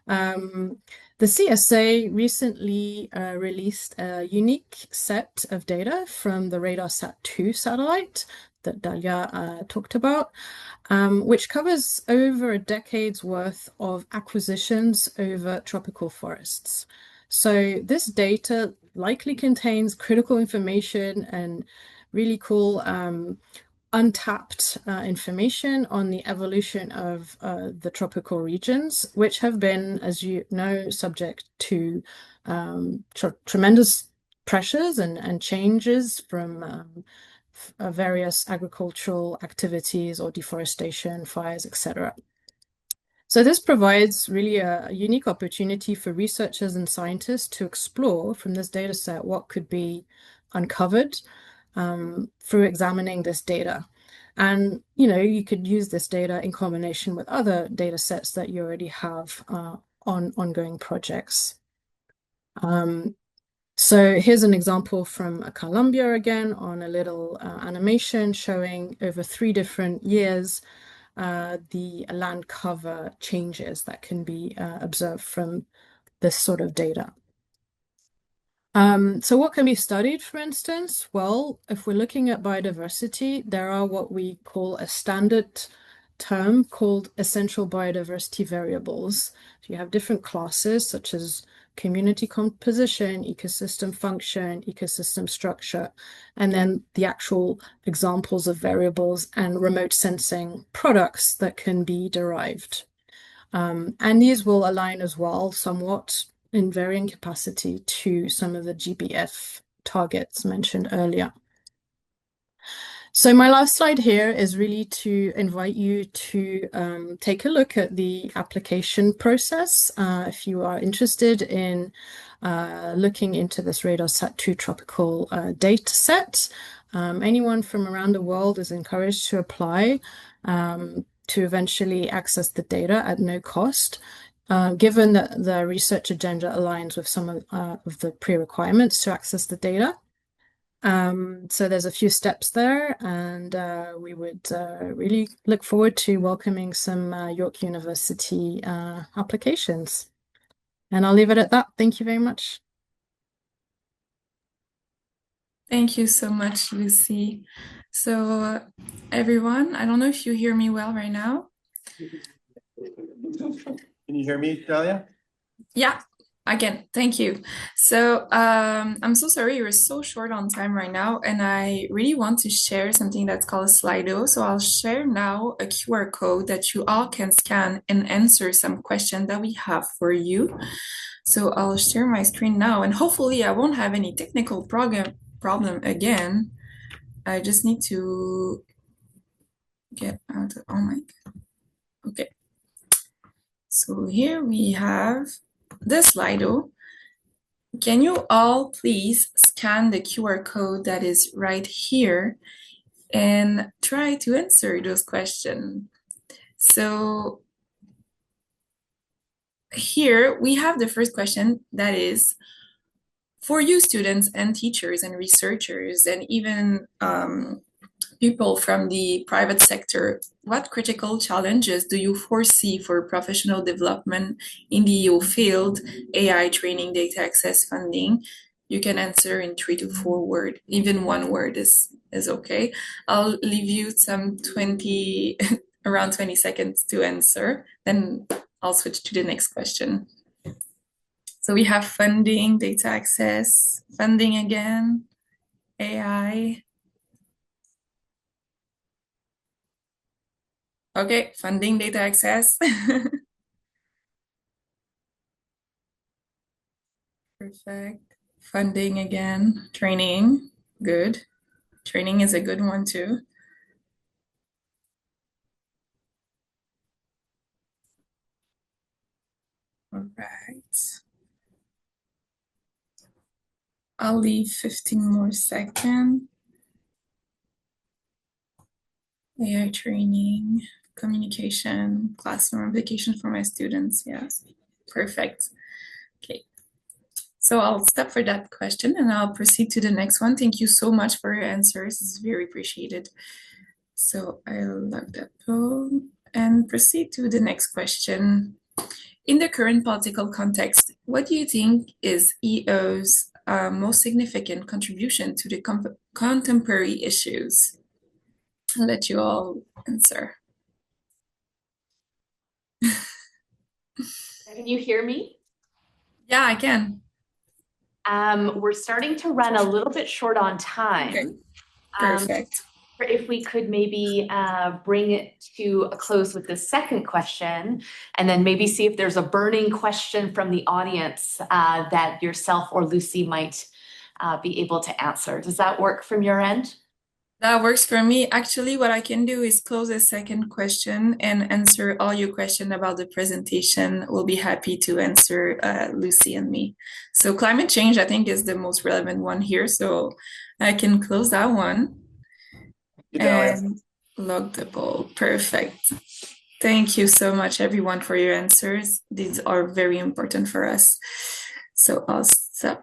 The CSA recently released a unique set of data from the RADARSAT-2 satellite that Dalia talked about, which covers over a decade's worth of acquisitions over tropical forests. So this data likely contains critical information and really cool untapped information on the evolution of the tropical regions, which have been, as you know, subject to tremendous pressures and changes from various agricultural activities or deforestation, fires, etc. So this provides really a unique opportunity for researchers and scientists to explore from this data set what could be uncovered through examining this data. And, you could use this data in combination with other data sets that you already have on ongoing projects. So here's an example from Colombia again on a little animation showing over 3 different years the land cover changes that can be observed from this sort of data. So what can be studied, for instance? Well, if we're looking at biodiversity, there are what we call a standard term called essential biodiversity variables. So you have different classes such as community composition, ecosystem function, ecosystem structure, and then the actual examples of variables and remote sensing products that can be derived. And these will align as well somewhat in varying capacity to some of the GBF targets mentioned earlier. So my last slide here is really to invite you to take a look at the application process. If you are interested in looking into this RadarSat-2 tropical data set, anyone from around the world is encouraged to apply to eventually access the data at no cost. Given that the research agenda aligns with some of the pre-requirements to access the data. So there's a few steps there, and we would really look forward to welcoming some York University applications. And I'll leave it at that. Thank you very much. Thank you so much, Lucy. So everyone, I don't know if you hear me well right now. Can you hear me, Dahlia? Yeah, I can. Thank you. So I'm so sorry you're so short on time right now, and I really want to share something that's called a Slido. So I'll share now a QR code that you all can scan and answer some questions that we have for you. So I'll share my screen now, and hopefully I won't have any technical problem again. I just need to get out of, oh my God. Okay. So here we have the Slido. Can you all please scan the QR code that is right here and try to answer those questions? So here we have the first question that is, for you students and teachers and researchers and even people from the private sector, what critical challenges do you foresee for professional development in the EO field, AI training, data access funding? You can answer in 3 to 4 words, even 1 word is okay. I'll leave you some 20, around 20 seconds to answer, then I'll switch to the next question. So we have funding, data access, funding again, AI. Okay, funding, data access. Perfect. Funding again, training, good. Training is a good one too. All right. I'll leave 15 more seconds. AI training, communication, classroom application for my students. Yes, perfect. Okay. So I'll stop for that question and I'll proceed to the next one. Thank you so much for your answers. It's very appreciated. So I'll lock that phone and proceed to the next question. In the current political context, what do you think is EO's most significant contribution to the contemporary issues? I'll let you all answer. Can you hear me? Yeah, I can. We're starting to run a little bit short on time. Okay. Perfect. If we could maybe bring it to a close with the second question, and then maybe see if there's a burning question from the audience that yourself or Lucy might be able to answer. Does that work from your end? That works for me. Actually, what I can do is close the second question and answer all your questions about the presentation. We'll be happy to answer Lucy and me. So climate change, I think, is the most relevant one here. So I can close that one. And log the poll. Perfect. Thank you so much, everyone, for your answers. These are very important for us. So I'll stop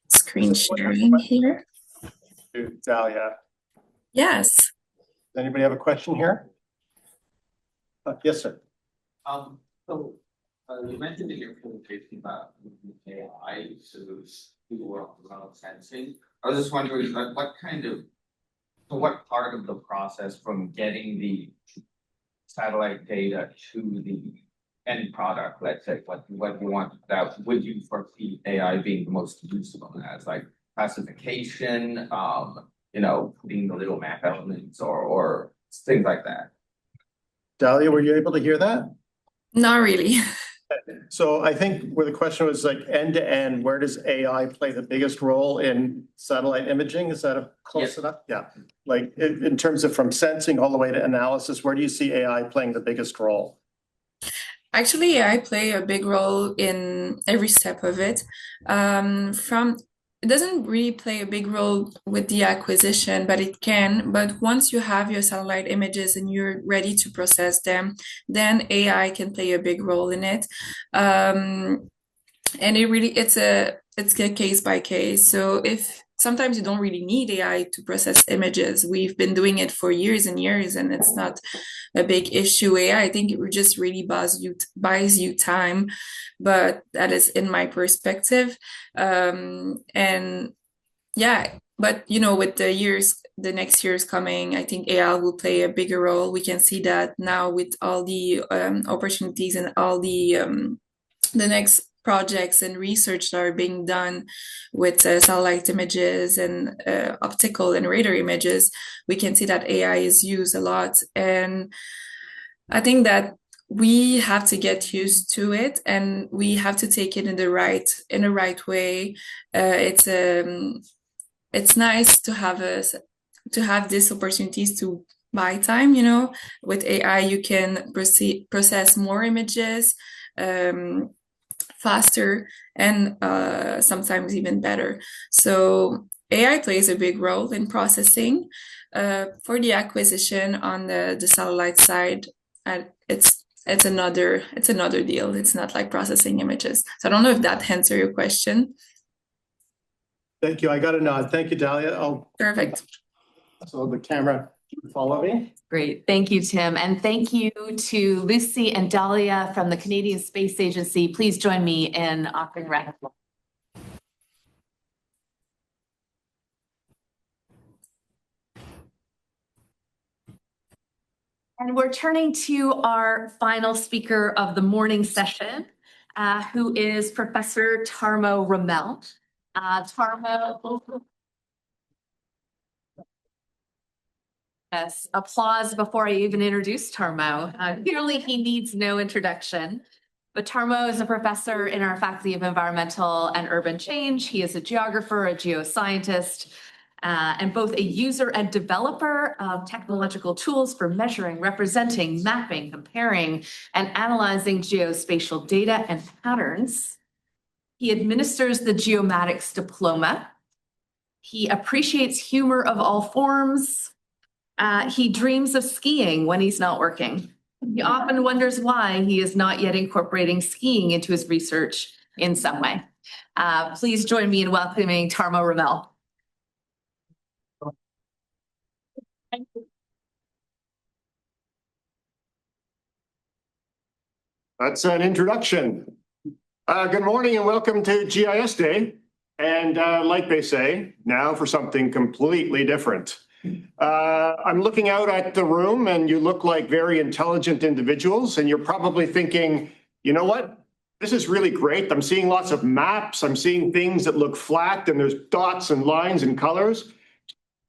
screen sharing here. Dahlia. Yes. Does anybody have a question here? Yes, sir. So you mentioned in your presentation about AI, so those who work around sensing. I was just wondering, like, what part of the process from getting the satellite data to the end product, let's say, what you want, that would you foresee AI being the most useful as, like classification, putting the little map elements or things like that? Dahlia, were you able to hear that? Not really. So I think where the question was like end to end, where does AI play the biggest role in satellite imaging? Is that a close enough? Yeah. Like in terms of from sensing all the way to analysis, where do you see AI playing the biggest role? Actually, AI play a big role in every step of it. From it doesn't really play a big role with the acquisition, but it can. But once you have your satellite images and you're ready to process them, then AI can play a big role in it. And it's a case by case. So if sometimes you don't really need AI to process images, we've been doing it for years and years, and it's not a big issue. AI, I think it just really buys you time, but that is in my perspective. And yeah, but with the next years coming, I think AI will play a bigger role. We can see that now with all the opportunities and all the next projects and research that are being done with satellite images and optical and radar images. We can see that AI is used a lot, and I think that we have to get used to it, and we have to take it in the right way. It's nice to have these opportunities to buy time. With AI, you can process more images faster and sometimes even better. So AI plays a big role in processing. For the acquisition on the satellite side, it's another deal. It's not like processing images. So I don't know if that answers your question. Thank you. I got a nod. Thank you, Dahlia. Perfect. So the camera follow me. Great. Thank you, Tim. And thank you to Lucy and Dahlia from the Canadian Space Agency. Please join me in offering a round of applause. And we're turning to our final speaker of the morning session, who is Professor Tarmo Ramel. Tarmo, yes, applause before I even introduce Tarmo. Clearly, he needs no introduction. But Tarmo is a professor in our Faculty of Environmental and Urban Change. He is a geographer, a geoscientist, and both a user and developer of technological tools for measuring, representing, mapping, comparing, and analyzing geospatial data and patterns. He administers the geomatics diploma. He appreciates humor of all forms. He dreams of skiing when he's not working. He often wonders why he is not yet incorporating skiing into his research in some way. Please join me in welcoming Tarmo Ramel. That's an introduction. Good morning and welcome to GIS Day. And like they say, now for something completely different. I'm looking out at the room and you look like very intelligent individuals and you're probably thinking, you know what? This is really great. I'm seeing lots of maps. I'm seeing things that look flat and there's dots and lines and colors.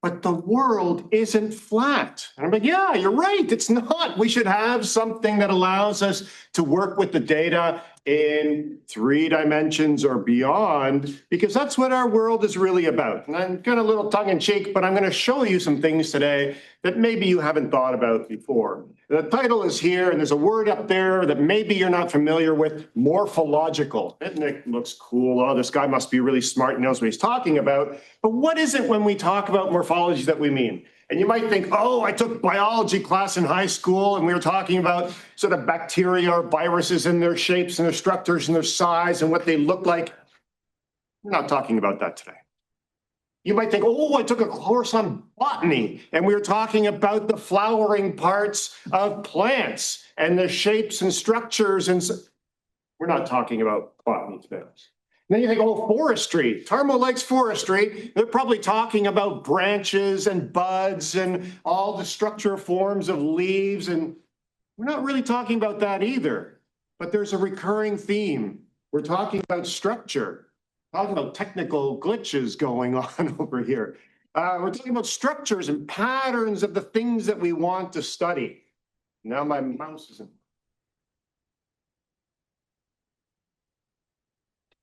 But the world isn't flat. And I'm like, yeah, you're right. It's not. We should have something that allows us to work with the data in 3 dimensions or beyond, because that's what our world is really about. And I'm kind of a little tongue in cheek, but I'm going to show you some things today that maybe you haven't thought about before. The title is here, and there's a word up there that maybe you're not familiar with, morphological. It looks cool. Oh, this guy must be really smart and knows what he's talking about. But what is it when we talk about morphology that we mean? And you might think, oh, I took biology class in high school and we were talking about sort of bacteria or viruses and their shapes and their structures and their size and what they look like. We're not talking about that today. You might think, oh, I took a course on botany and we were talking about the flowering parts of plants and the shapes and structures. And so we're not talking about botany today. And then you think, oh, forestry. Tarmo likes forestry. They're probably talking about branches and buds and all the structural forms of leaves. And we're not really talking about that either. But there's a recurring theme. We're talking about structure. Talking about technical glitches going on over here. We're talking about structures and patterns of the things that we want to study. Now my mouse isn't.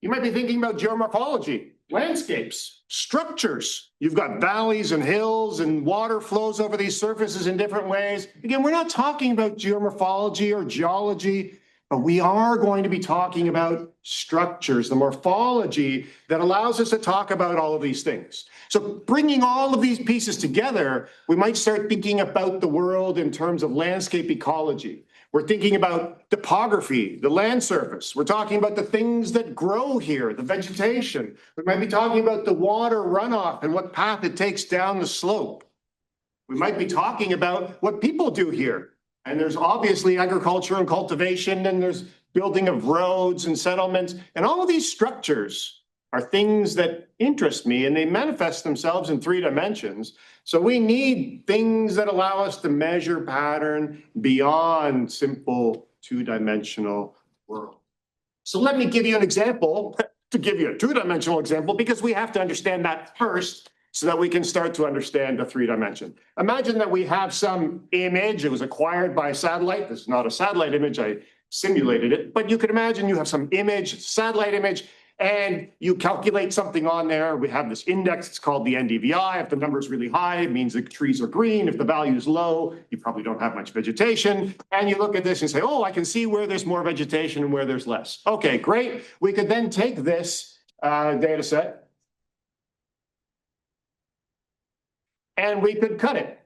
You might be thinking about geomorphology, landscapes, structures. You've got valleys and hills and water flows over these surfaces in different ways. Again, we're not talking about geomorphology or geology, but we are going to be talking about structures, the morphology that allows us to talk about all of these things. So bringing all of these pieces together, we might start thinking about the world in terms of landscape ecology. We're thinking about topography, the land surface. We're talking about the things that grow here, the vegetation. We might be talking about the water runoff and what path it takes down the slope. We might be talking about what people do here. And there's obviously agriculture and cultivation, and there's building of roads and settlements. And all of these structures are things that interest me, and they manifest themselves in 3 dimensions. So we need things that allow us to measure pattern beyond simple 2-dimensional world. So let me give you an example, to give you a 2-dimensional example, because we have to understand that first so that we can start to understand the 3-dimension. Imagine that we have some image, it was acquired by a satellite. This is not a satellite image, I simulated it, but you can imagine you have some image, satellite image, and you calculate something on there. We have this index, it's called the NDVI. If the number is really high, it means the trees are green. If the value is low, you probably don't have much vegetation. And you look at this and say, oh, I can see where there's more vegetation and where there's less. Okay, great. We could then take this data set and we could cut it.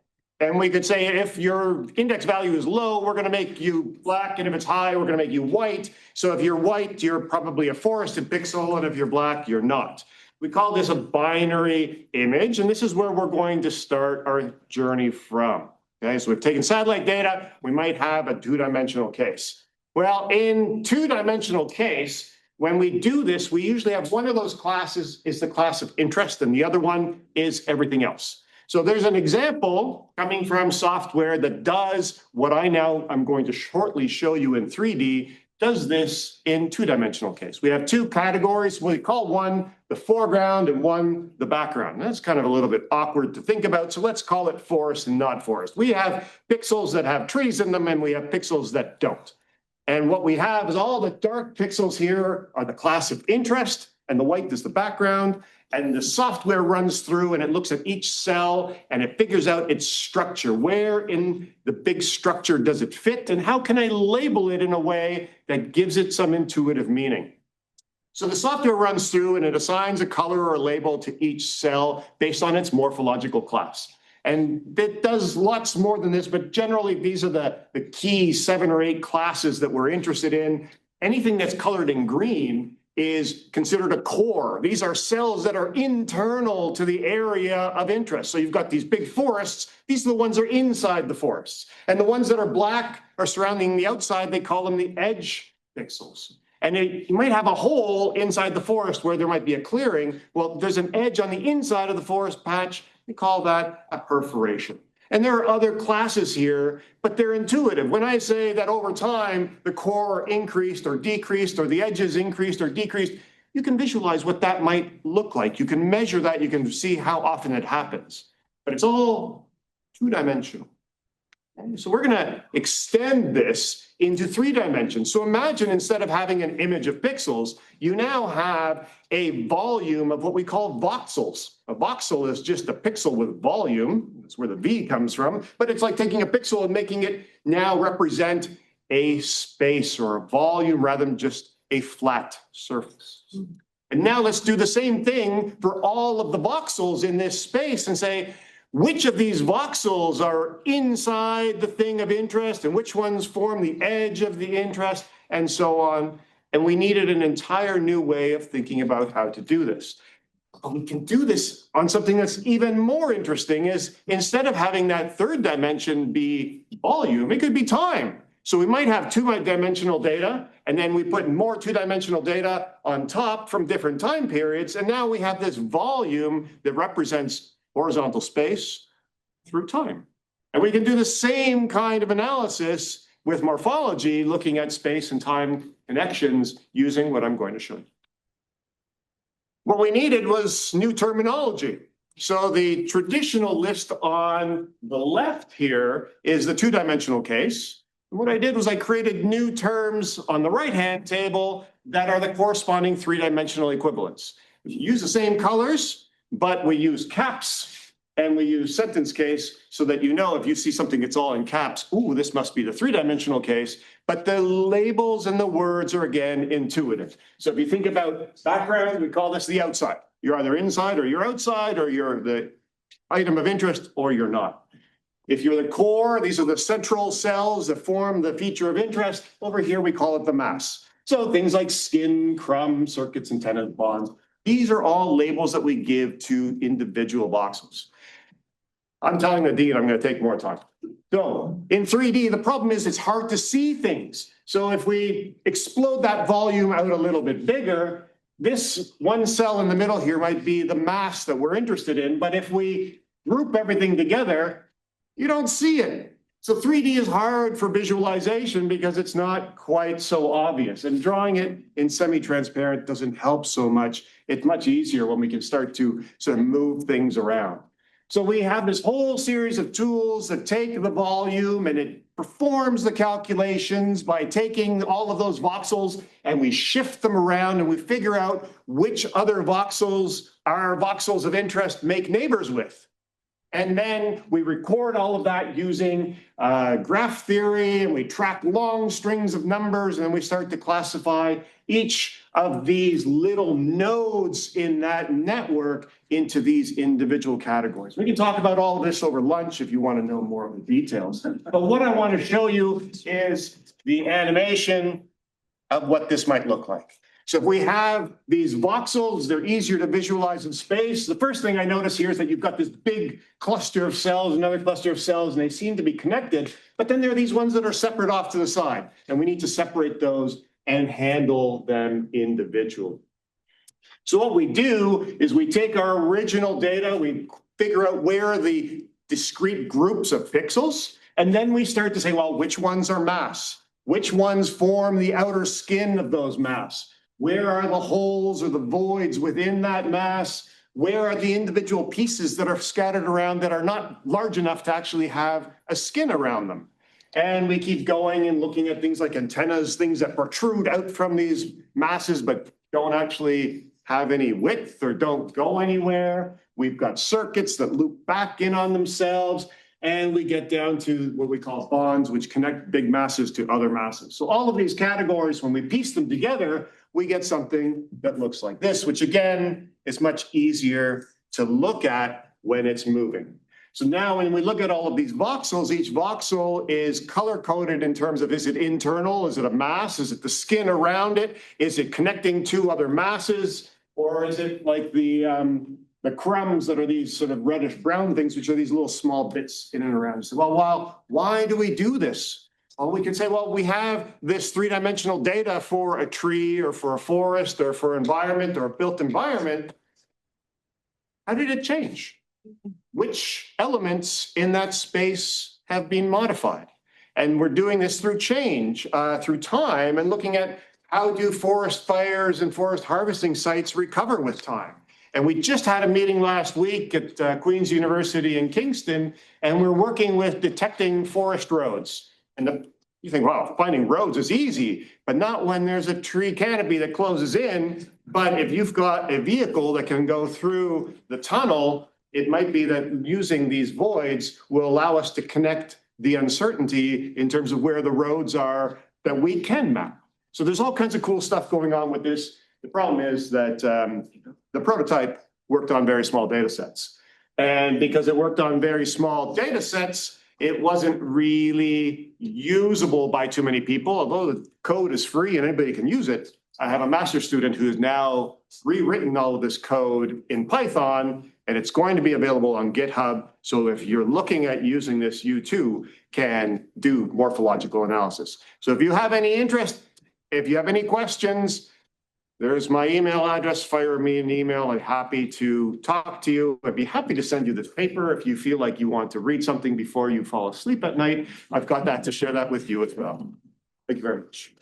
And we could say, if your index value is low, we're going to make you black. And if it's high, we're going to make you white. So if you're white, you're probably a forested pixel. And if you're black, you're not. We call this a binary image. And this is where we're going to start our journey from. Okay, so we've taken satellite data. We might have a 2-dimensional case. Well, in 2-dimensional case, when we do this, we usually have one of those classes is the class of interest, and the other one is everything else. So there's an example coming from software that does what I'm going to shortly show you in 3D, does this in 2-dimensional case. We have 2 categories. We call one the foreground and one the background. And that's kind of a little bit awkward to think about. So let's call it forest and not forest. We have pixels that have trees in them, and we have pixels that don't. And what we have is all the dark pixels here are the class of interest, and the white is the background. And the software runs through and it looks at each cell and it figures out its structure. Where in the big structure does it fit? And how can I label it in a way that gives it some intuitive meaning? So the software runs through and it assigns a color or a label to each cell based on its morphological class. And it does lots more than this, but generally these are the key 7 or 8 classes that we're interested in. Anything that's colored in green is considered a core. These are cells that are internal to the area of interest. So you've got these big forests. These are the ones that are inside the forests. And the ones that are black are surrounding the outside. They call them the edge pixels. And you might have a hole inside the forest where there might be a clearing. Well, there's an edge on the inside of the forest patch. We call that a perforation. And there are other classes here, but they're intuitive. When I say that over time, the core increased or decreased, or the edges increased or decreased, you can visualize what that might look like. You can measure that. You can see how often it happens. But it's all 2-dimensional. So we're going to extend this into 3 dimensions. So imagine instead of having an image of pixels, you now have a volume of what we call voxels. A voxel is just a pixel with volume. That's where the V comes from. But it's like taking a pixel and making it now represent a space or a volume rather than just a flat surface. And now let's do the same thing for all of the voxels in this space and say, which of these voxels are inside the thing of interest and which ones form the edge of the interest and so on. And we needed an entire new way of thinking about how to do this. But we can do this on something that's even more interesting is instead of having that 3rd dimension be volume, it could be time. So we might have 2-dimensional data and then we put more 2-dimensional data on top from different time periods. And now we have this volume that represents horizontal space through time. And we can do the same kind of analysis with morphology, looking at space and time connections using what I'm going to show you. What we needed was new terminology. So the traditional list on the left here is the 2-dimensional case. And what I did was I created new terms on the right-hand table that are the corresponding three-dimensional equivalents. We use the same colors, but we use caps and we use sentence case so that you know if you see something that's all in caps, ooh, this must be the three-dimensional case, but the labels and the words are again intuitive. So if you think about background, we call this the outside. You're either inside or you're outside, or you're the item of interest or you're not. If you're the core, these are the central cells that form the feature of interest. Over here, we call it the mass. So things like skin, crumb, circuits, antennas, bonds. These are all labels that we give to individual voxels. I'm telling the dean I'm going to take more time. So in 3D, the problem is it's hard to see things. So if we explode that volume out a little bit bigger, this one cell in the middle here might be the mass that we're interested in. But if we group everything together, you don't see it. So 3D is hard for visualization because it's not quite so obvious. And drawing it in semi-transparent doesn't help so much. It's much easier when we can start to sort of move things around. So we have this whole series of tools that take the volume and it performs the calculations by taking all of those voxels and we shift them around and we figure out which other voxels our voxels of interest make neighbors with. And then we record all of that using graph theory, and we track long strings of numbers, and then we start to classify each of these little nodes in that network into these individual categories. We can talk about all of this over lunch if you want to know more of the details. But what I want to show you is the animation of what this might look like. So if we have these voxels, they're easier to visualize in space. The first thing I notice here is that you've got this big cluster of cells, another cluster of cells, and they seem to be connected. But then there are these ones that are separate off to the side, and we need to separate those and handle them individually. So what we do is we take our original data, we figure out where are the discrete groups of pixels, and then we start to say, well, which ones are mass? Which ones form the outer skin of those mass? Where are the holes or the voids within that mass? Where are the individual pieces that are scattered around that are not large enough to actually have a skin around them? And we keep going and looking at things like antennas, things that protrude out from these masses but don't actually have any width or don't go anywhere. We've got circuits that loop back in on themselves. And we get down to what we call bonds, which connect big masses to other masses. So all of these categories, when we piece them together, we get something that looks like this, which again, is much easier to look at when it's moving. So now when we look at all of these voxels, each voxel is color-coded in terms of, is it internal? Is it a mass? Is it the skin around it? Is it connecting to other masses? Or is it like the crumbs that are these sort of reddish brown things, which are these little small bits in and around. So, well, why do we do this? Well, we can say, well, we have this three-dimensional data for a tree or for a forest or for environment or a built environment. How did it change? Which elements in that space have been modified? And we're doing this through change, through time, and looking at how do forest fires and forest harvesting sites recover with time? And we just had a meeting last week at Queen's University in Kingston, and we're working with detecting forest roads. And you think, wow, finding roads is easy, but not when there's a tree canopy that closes in. But if you've got a vehicle that can go through the tunnel, it might be that using these voids will allow us to connect the uncertainty in terms of where the roads are that we can map. So there's all kinds of cool stuff going on with this. The problem is that the prototype worked on very small data sets. And because it worked on very small data sets, it wasn't really usable by too many people. Although the code is free and anybody can use it, I have a master's student who's now rewritten all of this code in Python, and it's going to be available on GitHub. So if you're looking at using this, you too can do morphological analysis. So if you have any interest, if you have any questions, there's my email address. Fire me an email. I'm happy to talk to you. I'd be happy to send you this paper if you feel like you want to read something before you fall asleep at night. I've got that to share that with you as well. Thank you very much.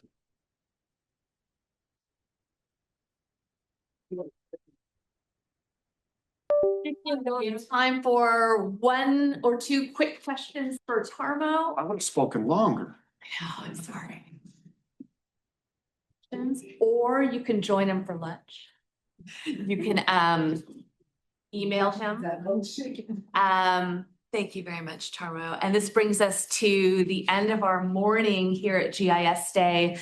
We have time for one or two quick questions for Tarmo. I would have spoken longer. Oh, I'm sorry. Or you can join him for lunch. You can email him. Thank you very much, Taro. And this brings us to the end of our morning here at GIS Day.